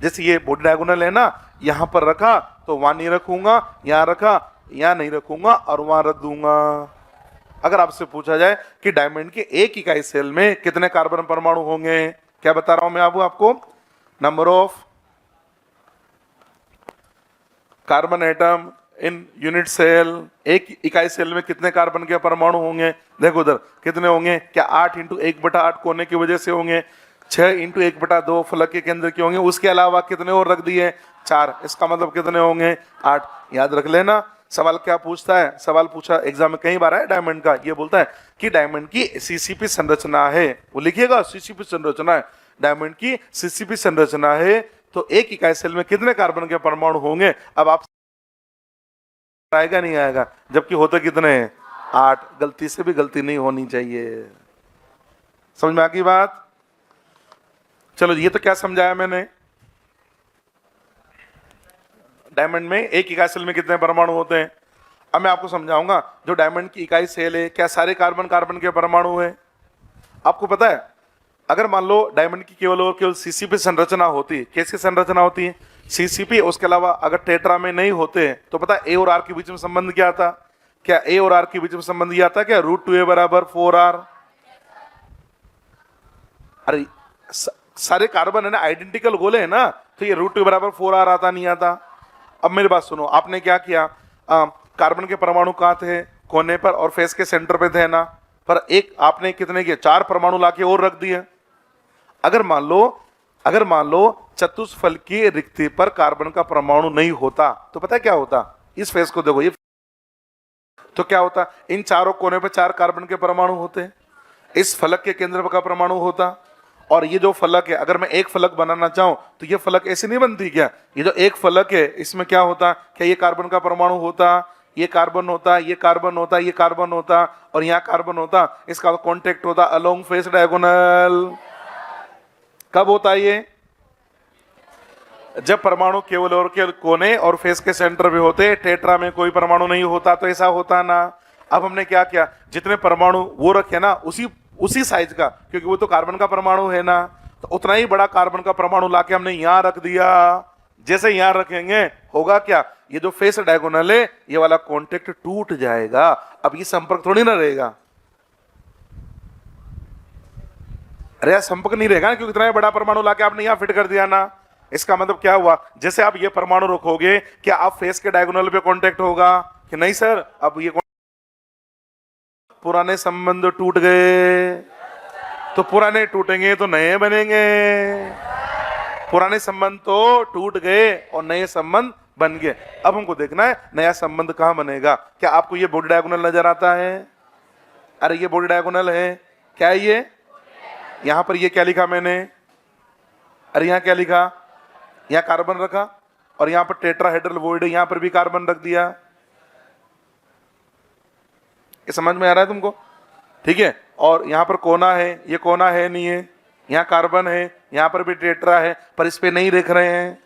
जैसे ये बॉडी डायगोनल है ना, यहां पर रखा तो वहां नहीं रखूंगा, यहां रखा यहां नहीं रखूंगा और वहां रख दूंगा। अगर आपसे पूछा जाए कि डायमंड के एक इकाई सेल में कितने कार्बन परमाणु होंगे, क्या बता रहा हूं मैं आपको? Number of carbon atom in unit cell. एक इकाई सेल में कितने कार्बन के परमाणु होंगे? देखो उधर कितने होंगे? क्या 8 × 1/8 कोने की वजह से होंगे, 6 × 1/2 फलक के केंद्र के होंगे। उसके अलावा कितने और रख दिए? 4। इसका मतलब कितने होंगे? 8। याद रख लेना। सवाल क्या पूछता है? सवाल पूछा एग्जाम में कई बार है डायमंड का। ये बोलता है कि डायमंड की CCP संरचना है, वो लिखिएगा CCP संरचना है। डायमंड की CCP संरचना है तो एक इकाई सेल में कितने कार्बन के परमाणु होंगे? अब आप आएगा नहीं आएगा, जबकि होते कितने हैं? 8। गलती से भी गलती नहीं होनी चाहिए। समझ में आ गई बात? चलो ये तो क्या समझाया मैंने। डायमंड में एक इकाई सेल में कितने परमाणु होते हैं। अब मैं आपको समझाऊंगा जो डायमंड की इकाई सेल है, क्या सारे कार्बन के परमाणु हैं? आपको पता है अगर मान लो डायमंड की केवल और केवल CCP संरचना होती, कैसी संरचना होती है? CCP। उसके अलावा अगर टेट्रा में नहीं होते तो पता है A और R के बीच में संबंध क्या था? क्या A और R के बीच में संबंध यह आता क्या? √2a = 4r। अरे सारे कार्बन है ना, आइडेंटिकल गोले है ना, तो ये √2 = 4r आता नहीं आता? अब मेरी बात सुनो, आपने क्या किया? कार्बन के परमाणु कहाँ थे? कोने पर और फेस के सेंटर पे थे ना। पर एक आपने कितने किए? 4 परमाणु लाके और रख दिए। अगर मान लो चतुष्फलकीय रिक्ति पर कार्बन का परमाणु नहीं होता तो पता है क्या होता? इस फेस को देखो, ये तो क्या होता, इन चारों कोने पे 4 कार्बन के परमाणु होते, इस फलक के केंद्र का परमाणु होता, और ये जो फलक है, अगर मैं एक फलक बनाना चाहूं तो ये फलक ऐसे नहीं बनती क्या? ये जो एक फलक है इसमें क्या होता, क्या ये कार्बन का परमाणु होता, ये कार्बन होता, ये कार्बन होता, ये कार्बन होता, और यहाँ कार्बन होता, इसका कॉन्टेक्ट होता अलोंग फेस डायगोनल। कब होता ये? जब परमाणु केवल और के कोने और फेस के सेंटर पे होते, टेट्रा में कोई परमाणु नहीं होता, तो ऐसा होता ना। अब हमने क्या किया, जितने परमाणु वो रखे ना उसी साइज का, क्योंकि वो तो कार्बन का परमाणु है ना, तो उतना ही बड़ा कार्बन का परमाणु लाके हमने यहां रख दिया। जैसे यहां रखेंगे होगा क्या, ये जो फेस डायगोनल है ये वाला कॉन्टेक्ट टूट जाएगा, अब ये संपर्क थोड़ी ना रहेगा। अरे यार संपर्क नहीं रहेगा ना, क्योंकि इतना बड़ा परमाणु लाके आपने यहां फिट कर दिया ना। इसका मतलब क्या हुआ, जैसे आप ये परमाणु रखोगे, क्या आप फेस के डायगोनल पे कांटेक्ट होगा कि नहीं सर? अब ये पुराने संबंध टूट गए, तो पुराने टूटेंगे तो नए बनेंगे, पुराने संबंध तो टूट गए और नए संबंध बन गए। अब हमको देखना है नया संबंध कहां बनेगा। क्या आपको ये बॉडी डायगोनल नजर आता है? अरे ये बॉडी डायगोनल है, क्या है ये? यहां पर ये क्या लिखा मैंने? अरे यहां क्या लिखा? यहां कार्बन रखा, और यहां पर टेट्राहेड्रल वॉइड, यहां पर भी कार्बन रख दिया। ये समझ में आ रहा है तुमको? ठीक है। और यहां पर कोना है, ये कोना है नहीं है, यहां कार्बन है, यहां पर भी टेट्रा है, पर इस पे नहीं देख रहे हैं,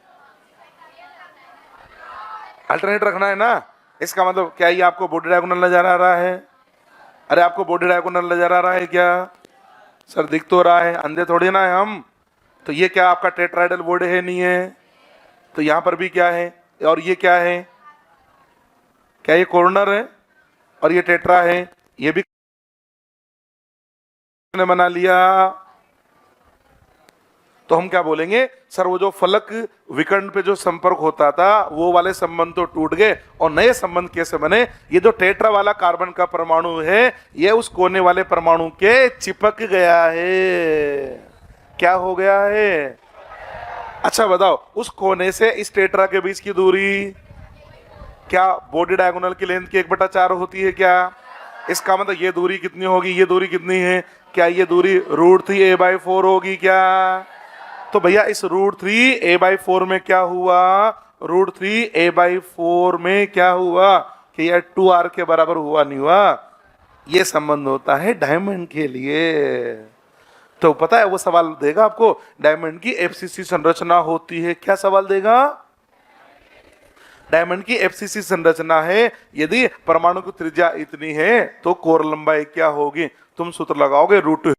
अल्टरनेट रखना है ना। इसका मतलब क्या ये आपको बॉडी डायगोनल नजर आ रहा है? अरे आपको बॉडी डायगोनल नजर आ रहा है क्या? सर दिख तो रहा है, अंधे थोड़ी ना है हम। तो ये क्या आपका टेट्राहेड्रल वॉइड है नहीं है? तो यहां पर भी क्या है, और ये क्या है? क्या ये कॉर्नर है? और ये टेट्रा है, ये भी ने बना लिया। तो हम क्या बोलेंगे, सर वो जो फलक विकर्ण पे जो संपर्क होता था वो वाले संबंध तो टूट गए, और नए संबंध कैसे बने? ये जो टेट्रा वाला कार्बन का परमाणु है ये उस कोने वाले परमाणु के चिपक गया है। क्या हो गया है? अच्छा बताओ, उस कोने से इस टेट्रा के बीच की दूरी क्या बॉडी डायगोनल की लेंथ की 1/4 होती है क्या? इसका मतलब ये दूरी कितनी होगी, ये दूरी कितनी है? क्या ये दूरी √3a/4 होगी क्या? तो भैया इस √3a/4 में क्या हुआ, √3a/4 में क्या हुआ कि यह 2r के बराबर हुआ नहीं हुआ? ये संबंध होता है डायमंड के लिए। तो पता है वो सवाल देगा आपको, डायमंड की एफसीसी संरचना होती है। क्या सवाल देगा? डायमंड की एफसीसी संरचना है, यदि परमाणु की त्रिज्या इतनी है तो कोर लंबाई क्या होगी? तुम सूत्र लगाओगे √2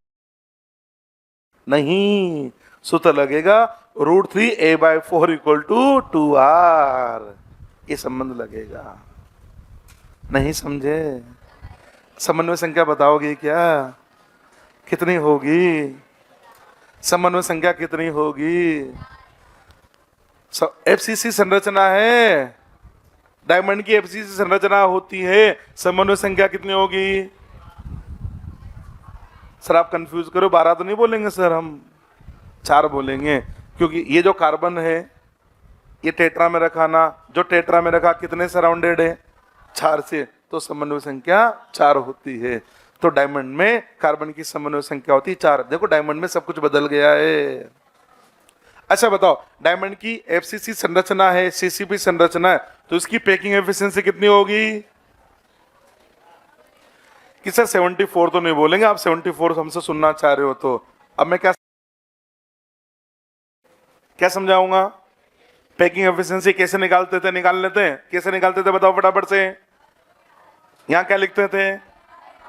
नहीं, सूत्र लगेगा √3a/4 = 2r। ये संबंध लगेगा। नहीं समझे? समन्वय संख्या बताओगे क्या? कितनी होगी? समन्वय संख्या कितनी होगी? एफसीसी संरचना है, डायमंड की एफसीसी संरचना होती है, समन्वय संख्या कितनी होगी? सर आप कंफ्यूज करो, 12 तो नहीं बोलेंगे सर, हम 4 बोलेंगे, क्योंकि ये जो कार्बन है ये टेट्रा में रखा ना, जो टेट्रा में रखा कितने सराउंडेड है? 4 से, तो समन्वय संख्या 4 होती है। तो डायमंड में कार्बन की समन्वय संख्या होती है 4। देखो डायमंड में सब कुछ बदल गया है। अच्छा बताओ, डायमंड की एफसीसी संरचना है, सीसीपी संरचना है, तो इसकी पैकिंग एफिशिएंसी कितनी होगी? कि सर 74 तो नहीं बोलेंगे आप, 74 हमसे सुनना चाह रहे हो तो अब मैं क्या समझाऊंगा? पैकिंग एफिशिएंसी कैसे निकालते थे? निकाल लेते हैं, कैसे निकालते थे बताओ फटाफट से। यहां क्या लिखते थे?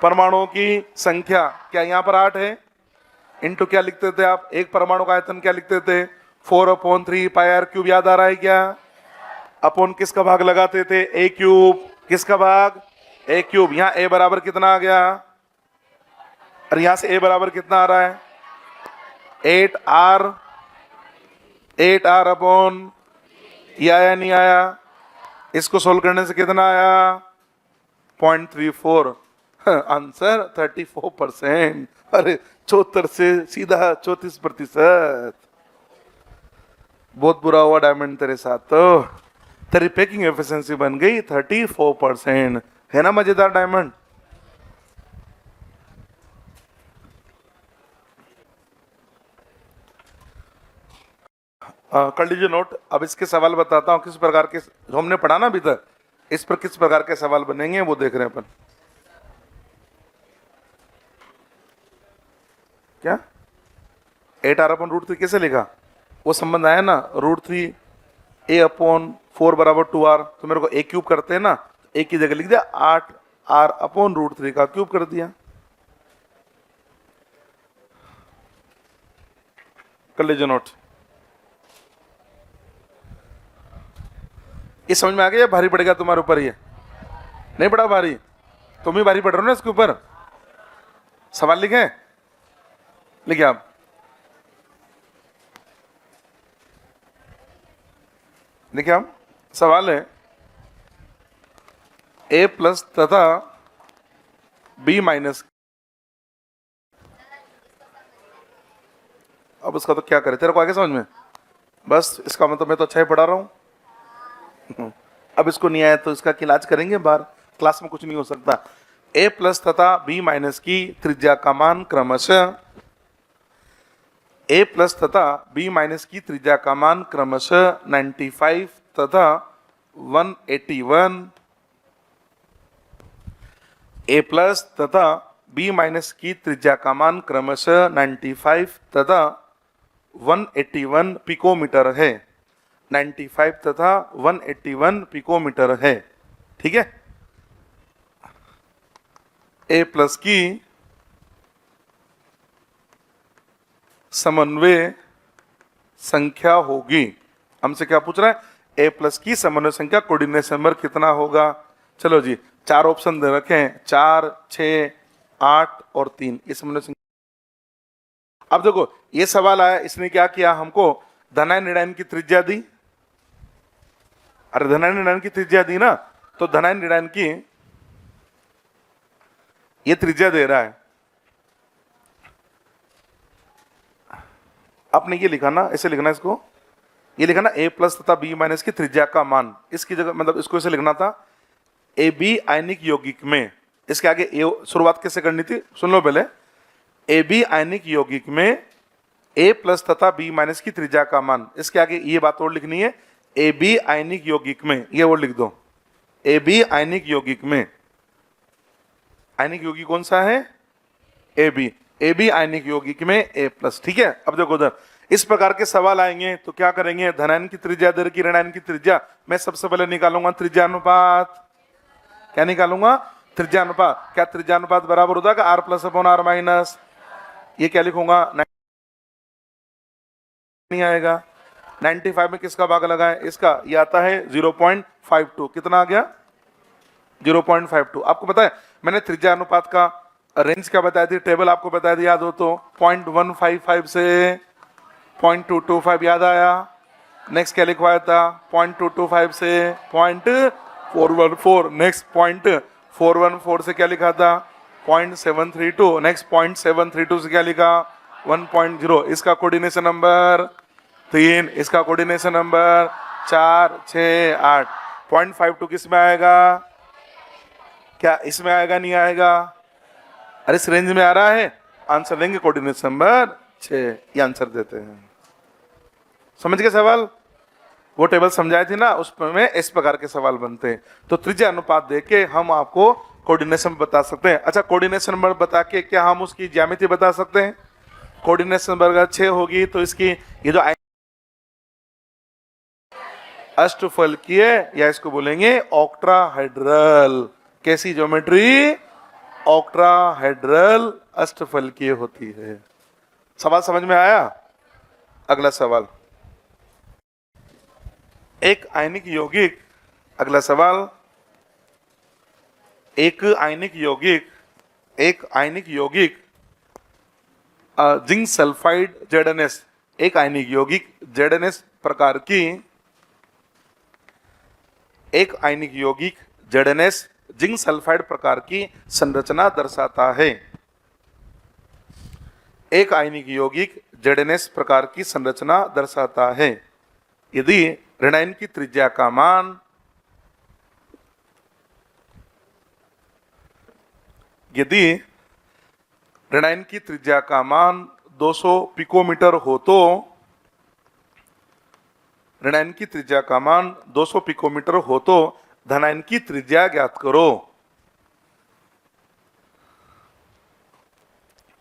परमाणुओं की संख्या, क्या यहां पर 8 है, इनटू क्या लिखते थे आप? एक परमाणु का आयतन क्या लिखते थे? 4/3 πr³ याद आ रहा है क्या? अपॉन किसका भाग लगाते थे? a³। किसका भाग? a³। यहां a बराबर कितना आ गया? और यहां से a बराबर कितना आ रहा है? 8r। 8r अपॉन ये आया नहीं आया? इसको सोल्व करने से कितना आया? 0.34। आंसर 34%। अरे 74 से सीधा 34%। बहुत बुरा हुआ डायमंड तेरे साथ। तो तेरी पैकिंग एफिशिएंसी बन गई 34%। है ना मजेदार डायमंड। कर लीजिए नोट। अब इसके सवाल बताता हूं किस प्रकार के, जो हमने पढ़ा ना अभी तक, इस पर किस प्रकार के सवाल बनेंगे वो देख रहे हैं अपन। क्या 8r/√3 कैसे लिखा? वो संबंध आया ना, √3 a/4 बराबर 2r, तो मेरे को a क्यूब करते हैं ना, a की जगह लिख दिया 8r/√3 का क्यूब कर दिया। कर लीजिए नोट। ये समझ में आ गया या भारी पड़ेगा तुम्हारे ऊपर? ये नहीं पड़ा भारी? तुम ही भारी पड़ रहे हो ना इसके ऊपर। सवाल लिखे, लिखे आप। देखिए आप, सवाल है a प्लस तथा b माइनस। अब उसका तो क्या करे, तेरे को आगे समझ में? बस इसका मतलब मैं तो अच्छा ही पढ़ा रहा हूं। अब इसको नहीं आया तो इसका इलाज करेंगे बाहर, क्लास में कुछ नहीं हो सकता। a प्लस तथा b माइनस की त्रिज्या का मान क्रमशः, a प्लस तथा b माइनस की त्रिज्या का मान क्रमशः 95 तथा 181। a प्लस तथा b माइनस की त्रिज्या का मान क्रमशः 95 तथा 181 पिकोमीटर है। 95 तथा 181 पिकोमीटर है, ठीक है। a प्लस की समन्वय संख्या होगी। हमसे क्या पूछ रहा है? a प्लस की समन्वय संख्या, कोऑर्डिनेशन नंबर कितना होगा? चलो जी, 4 ऑप्शन दे रखे हैं, 4, 6, 8 और 3, ये समन्वय संख्या। अब देखो ये सवाल आया, इसने क्या किया, हमको धनायन ऋणायन की त्रिज्या दी। अरे धनायन ऋणायन की त्रिज्या दी ना, तो धनायन ऋणायन की ये त्रिज्या दे रहा है। आपने ये लिखा ना, ऐसे लिखना इसको, ये लिखा ना a प्लस तथा b माइनस की त्रिज्या का मान, इसकी जगह मतलब इसको ऐसे लिखना था ए बी आयनिक यौगिक में। इसके आगे ए शुरुआत कैसे करनी थी सुन लो पहले। ए बी आयनिक यौगिक में a प्लस तथा b माइनस की त्रिज्या का मान, इसके आगे ये बात और लिखनी है, ए बी आयनिक यौगिक में, ये और लिख दो, ए बी आयनिक यौगिक में। आयनिक यौगिक कौन सा है? ए बी आयनिक यौगिक में a प्लस, ठीक है। अब देखो उधर इस प्रकार के सवाल आएंगे तो क्या करेंगे, धनायन की त्रिज्या दर की ऋणायन की त्रिज्या, मैं सबसे पहले निकालूंगा त्रिज्यानुपात। क्या निकालूंगा? त्रिज्यानुपात। क्या त्रिज्यानुपात बराबर होता है r plus upon r minus? ये क्या लिखूंगा? नहीं आएगा। 95 में किसका भाग लगा है? इसका। ये आता है 0.52। कितना आ गया? 0.52। आपको पता है मैंने त्रिज्या अनुपात का रेंज क्या बताया थी, टेबल आपको बताया थी, याद हो तो 0.155 से 0.225, याद आया। नेक्स्ट क्या लिखवाया था? 0.225 से 0.414। नेक्स्ट 0.414 से क्या लिखा था? 0.732। नेक्स्ट 0.732 से क्या लिखा? 1.0। इसका कोऑर्डिनेशन नंबर 3, इसका कोऑर्डिनेशन नंबर 4, 6, 8। 0.52 किस में आएगा? क्या इसमें आएगा? नहीं आएगा? अरे इस रेंज में आ रहा है। आंसर देंगे कोऑर्डिनेशन नंबर 6, ये आंसर देते हैं। समझ गए सवाल? वो टेबल समझाई थी ना, उसमें इस प्रकार के सवाल बनते हैं। तो त्रिज्या अनुपात देके हम आपको कोऑर्डिनेशन बता सकते हैं। अच्छा, कोऑर्डिनेशन नंबर बता के क्या हम उसकी ज्यामिति बता सकते हैं? कोऑर्डिनेशन नंबर अगर 6 होगी तो इसकी ये जो अष्टफलकीय, या इसको बोलेंगे ऑक्टाहेड्रल। कैसी ज्योमेट्री? ऑक्टाहेड्रल अष्टफलकीय होती है। सवाल समझ में आया? अगला सवाल, एक आयनिक यौगिक। अगला सवाल, एक आयनिक यौगिक जिंक सल्फाइड ZnS, एक आयनिक यौगिक ZnS प्रकार की, एक आयनिक यौगिक ZnS जिंक सल्फाइड प्रकार की संरचना दर्शाता है। एक आयनिक यौगिक ZnS प्रकार की संरचना दर्शाता है यदि ऋणायन की त्रिज्या का मान यदि ऋणायन की त्रिज्या का मान 200 पिकोमीटर हो तो ऋणायन की त्रिज्या का मान 200 पिकोमीटर हो तो धनायन की त्रिज्या ज्ञात करो।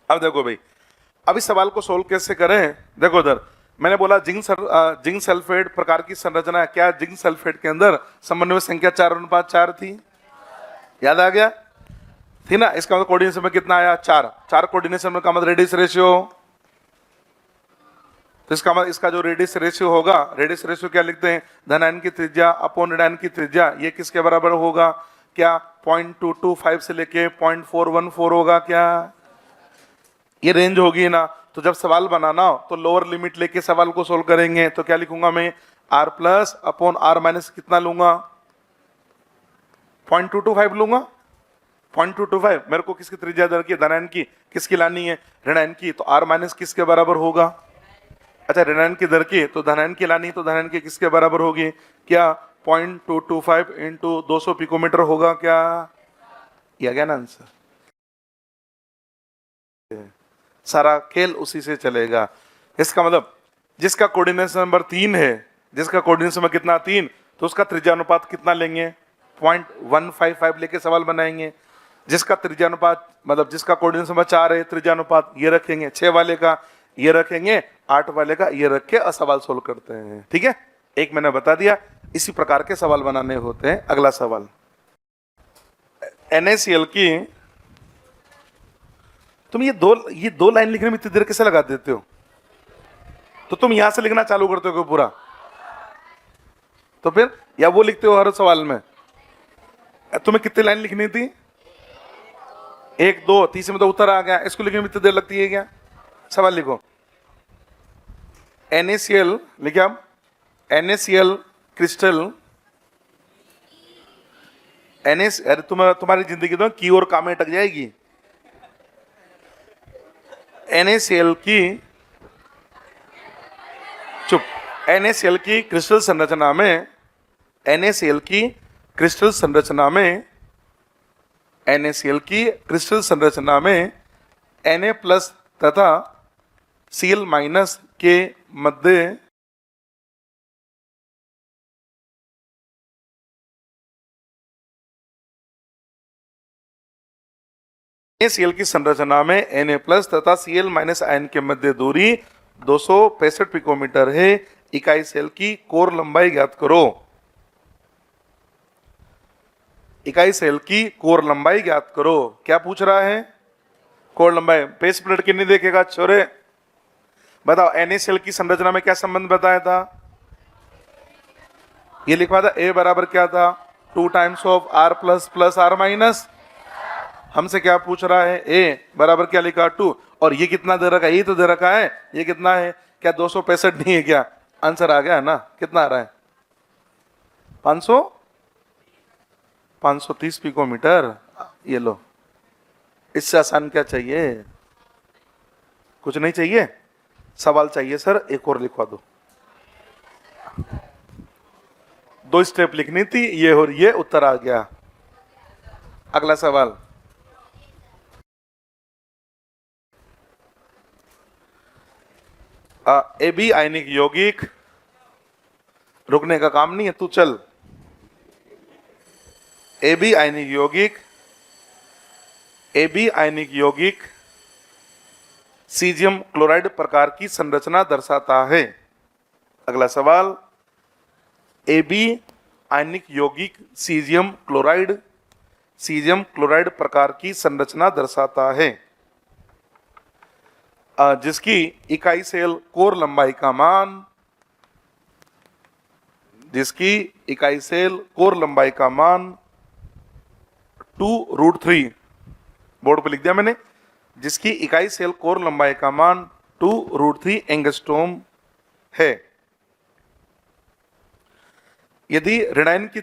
अब देखो भाई, अब इस सवाल को सोल्व कैसे करें। देखो इधर मैंने बोला जिंक सल्फेट प्रकार की संरचना है। क्या जिंक सल्फेट के अंदर समन्वय संख्या 4:4 थी? याद आ गया? थी ना। इसका मतलब कोऑर्डिनेशन में कितना आया? 4 कोऑर्डिनेशन में का मतलब रेडियस रेशियो। तो इसका मतलब इसका जो रेडियस रेशियो होगा, रेडियस रेशियो क्या लिखते हैं? धनायन की त्रिज्या अपॉन ऋणायन की त्रिज्या। ये किसके बराबर होगा? क्या 0.225 से लेके 0.414 होगा? क्या ये रेंज होगी ना। तो जब सवाल बनाना हो तो लोअर लिमिट लेके सवाल को सोल्व करेंगे। तो क्या लिखूंगा मैं? r plus upon r minus कितना लूंगा? 0.225 लूंगा। 0.225 मेरे को किसकी त्रिज्या दर की? धनायन की। किसकी लानी है? ऋणायन की। तो r माइनस किसके बराबर होगा? अच्छा, ऋणायन की दर की, तो धनायन की लानी, तो धनायन की किसके बराबर होगी? क्या 0.225 इंटू 200 पिकोमीटर होगा? क्या ये आ गया ना आंसर? सारा खेल उसी से चलेगा। इसका मतलब जिसका कोऑर्डिनेशन नंबर 3 है, जिसका कोऑर्डिनेशन नंबर कितना 3, तो उसका त्रिज्यानुपात कितना लेंगे? 0.155 लेके सवाल बनाएंगे। जिसका त्रिज्यानुपात मतलब जिसका कोऑर्डिनेशन नंबर 4 है, त्रिज्यानुपात ये रखेंगे। 6 वाले का ये रखेंगे, 8 वाले का ये रख के और सवाल सोल्व करते हैं। ठीक है, एक मैंने बता दिया। इसी प्रकार के सवाल बनाने होते हैं। अगला सवाल, NaCl की, तुम ये दो लाइन लिखने में इतनी देर कैसे लगा देते हो? तो तुम यहां से लिखना चालू करते हो पूरा, तो फिर या वो लिखते हो हर सवाल में? तुम्हें कितनी लाइन लिखनी थी? 1 2 तीसरे में तो उत्तर आ गया। इसको लिखने में इतनी देर लगती है क्या? सवाल लिखो। NaCl लिखे आप। NaCl क्रिस्टल अरे तुम्हारी जिंदगी तो की और काम में अटक जाएगी। NaCl की, चुप, NaCl की क्रिस्टल संरचना में, NaCl की क्रिस्टल संरचना में, NaCl की क्रिस्टल संरचना में Na प्लस तथा Cl माइनस के मध्य NaCl की संरचना में Na प्लस तथा Cl माइनस आयन के मध्य दूरी 265 पिकोमीटर है। इकाई सेल की कोर लंबाई ज्ञात करो। इकाई सेल की कोर लंबाई ज्ञात करो। क्या पूछ रहा है? कोर लंबाई। बेस प्लेट कितनी देखेगा छोरे? बताओ। NaCl की संरचना में क्या संबंध बताया था? ये लिखवा था। A बराबर क्या था? 2 times of R plus plus R minus. हमसे क्या पूछ रहा है? A बराबर क्या लिखा? 2। और ये कितना दे रखा है? ये तो दे रखा है। ये कितना है? क्या 265 नहीं है क्या? आंसर आ गया ना। कितना आ रहा है? 530 पिकोमीटर। ये लो, इससे आसान क्या चाहिए? कुछ नहीं चाहिए। सवाल चाहिए सर एक और लिखवा दो। 2 स्टेप लिखनी थी, ये और ये उत्तर आ गया। अगला सवाल, AB आयनिक यौगिक, रुकने का काम नहीं है, तू चल। AB आयनिक यौगिक, AB आयनिक यौगिक सीजियम क्लोराइड प्रकार की संरचना दर्शाता है। अगला सवाल, AB आयनिक यौगिक सीजियम क्लोराइड प्रकार की संरचना दर्शाता है, जिसकी इकाई सेल कोर लंबाई का मान, जिसकी इकाई सेल कोर लंबाई का मान 2√3, बोर्ड पे लिख दिया मैंने, जिसकी इकाई सेल कोर लंबाई का मान 2√3 एंगस्ट्रोम है। यदि ऋणायन की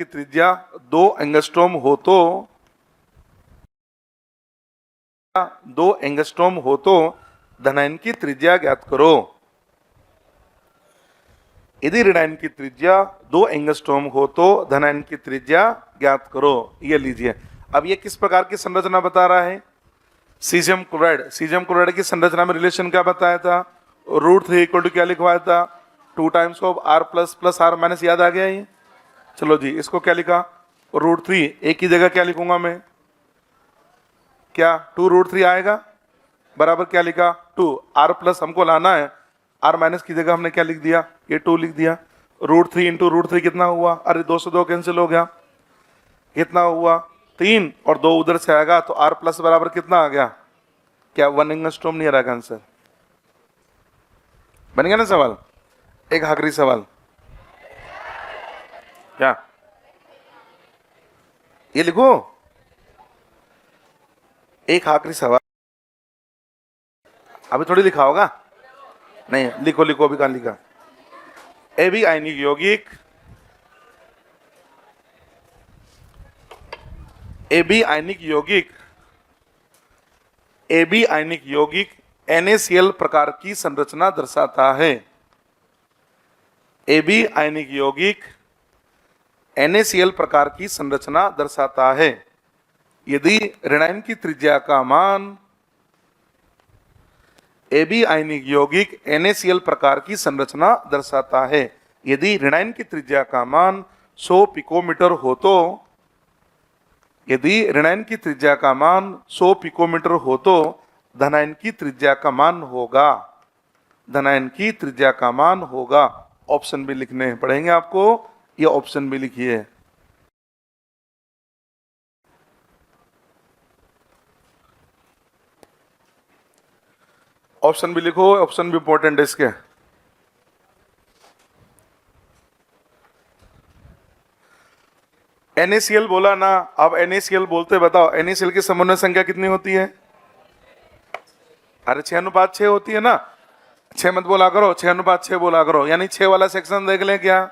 त्रिज्या 2 एंगस्ट्रोम हो तो 2 एंगस्ट्रोम हो तो धनायन की त्रिज्या ज्ञात करो। यदि ऋणायन की त्रिज्या 2 एंगस्ट्रॉम हो तो धनायन की त्रिज्या ज्ञात करो। ये लीजिए, अब ये किस प्रकार की संरचना बता रहा है? Caesium chloride. सीजियम क्लोराइड की संरचना में रिलेशन क्या बताया था? √3 इक्वल टू क्या लिखवाया था? 2 times of R plus plus R minus. याद आ गया ये? चलो जी, इसको क्या लिखा? √3। एक की जगह क्या लिखूंगा मैं? क्या 2√3 आएगा? बराबर क्या लिखा? 2। R प्लस हमको लाना है, R माइनस की जगह हमने क्या लिख दिया? ये 2 लिख दिया। √3 इंटू √3 कितना हुआ? अरे 2 से 2 कैंसिल हो गया। कितना हुआ? 3, और 2 उधर से आएगा तो R प्लस बराबर कितना आ गया? क्या 1 एंगस्ट्रॉम नहीं आ रहा? आंसर बन गया ना सवाल? एक आखिरी सवाल, क्या ये लिखो? एक आखिरी सवाल, अभी थोड़ी लिखा होगा। नहीं, लिखो लिखो, अभी कहां लिखा? एबी आयनिक यौगिक, एबी आयनिक यौगिक, एबी आयनिक यौगिक NaCl प्रकार की संरचना दर्शाता है। एबी आयनिक यौगिक NaCl प्रकार की संरचना दर्शाता है यदि ऋणायन की त्रिज्या का मान, एबी आयनिक यौगिक NaCl प्रकार की संरचना दर्शाता है यदि ऋणायन की त्रिज्या का मान 100 पिकोमीटर हो तो, यदि ऋणायन की त्रिज्या का मान 100 पिकोमीटर हो तो धनायन की त्रिज्या का मान होगा, धनायन की त्रिज्या का मान होगा। ऑप्शन भी लिखने पड़ेंगे आपको, ये ऑप्शन भी लिखिए। ऑप्शन भी लिखो, ऑप्शन भी इंपॉर्टेंट है इसके। NaCl बोला ना, अब NaCl बोलते बताओ NaCl की समन्वय संख्या कितनी होती है? अरे 6:6 होती है ना। 6 मत बोला करो, 6:6 बोला करो। यानी 6 वाला सेक्शन देख लें क्या?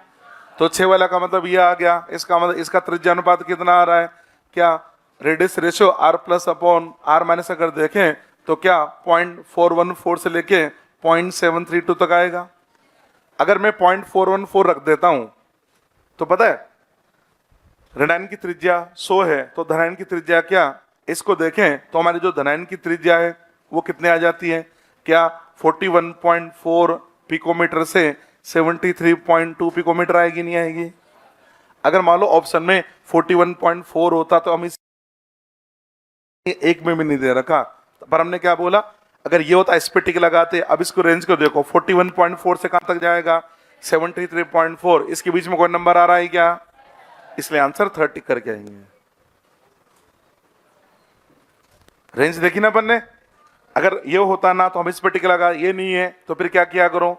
तो 6 वाला का मतलब ये आ गया। इसका मतलब इसका त्रिज्या अनुपात कितना आ रहा है? क्या radius ratio R plus upon R minus अगर देखें तो क्या 0.414 से लेके 0.732 तक आएगा। अगर मैं 0.414 रख देता हूं तो पता है ऋणायन की त्रिज्या 100 है, तो धनायन की त्रिज्या क्या? इसको देखें तो हमारी जो धनायन की त्रिज्या है वो कितने आ जाती है? क्या 41.4 पिकोमीटर से 73.2 पिकोमीटर आएगी, नहीं आएगी? अगर मान लो ऑप्शन में 41.4 होता तो हम इस एक में भी नहीं दे रखा, पर हमने क्या बोला? अगर ये होता इस पे टिक लगाते। अब इसको रेंज को देखो, 41.4 से कहां तक जाएगा? 73.4। इसके बीच में कोई नंबर आ रहा है क्या? इसलिए आंसर 30 करके आएंगे। रेंज देखी ना अपन ने? अगर ये होता ना तो हम इस पे टिक लगा, ये नहीं है तो फिर क्या किया करो?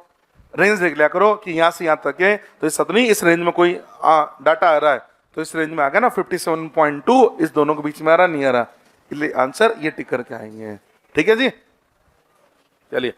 रेंज देख लिया करो कि यहां से यहां तक है, तो इस सतनी इस रेंज में कोई डाटा आ रहा है तो इस रेंज में आ गया ना 57.2, इस दोनों के बीच में आ रहा, नहीं आ रहा, इसलिए आंसर ये टिक करके आएंगे। ठीक है जी, चलिए।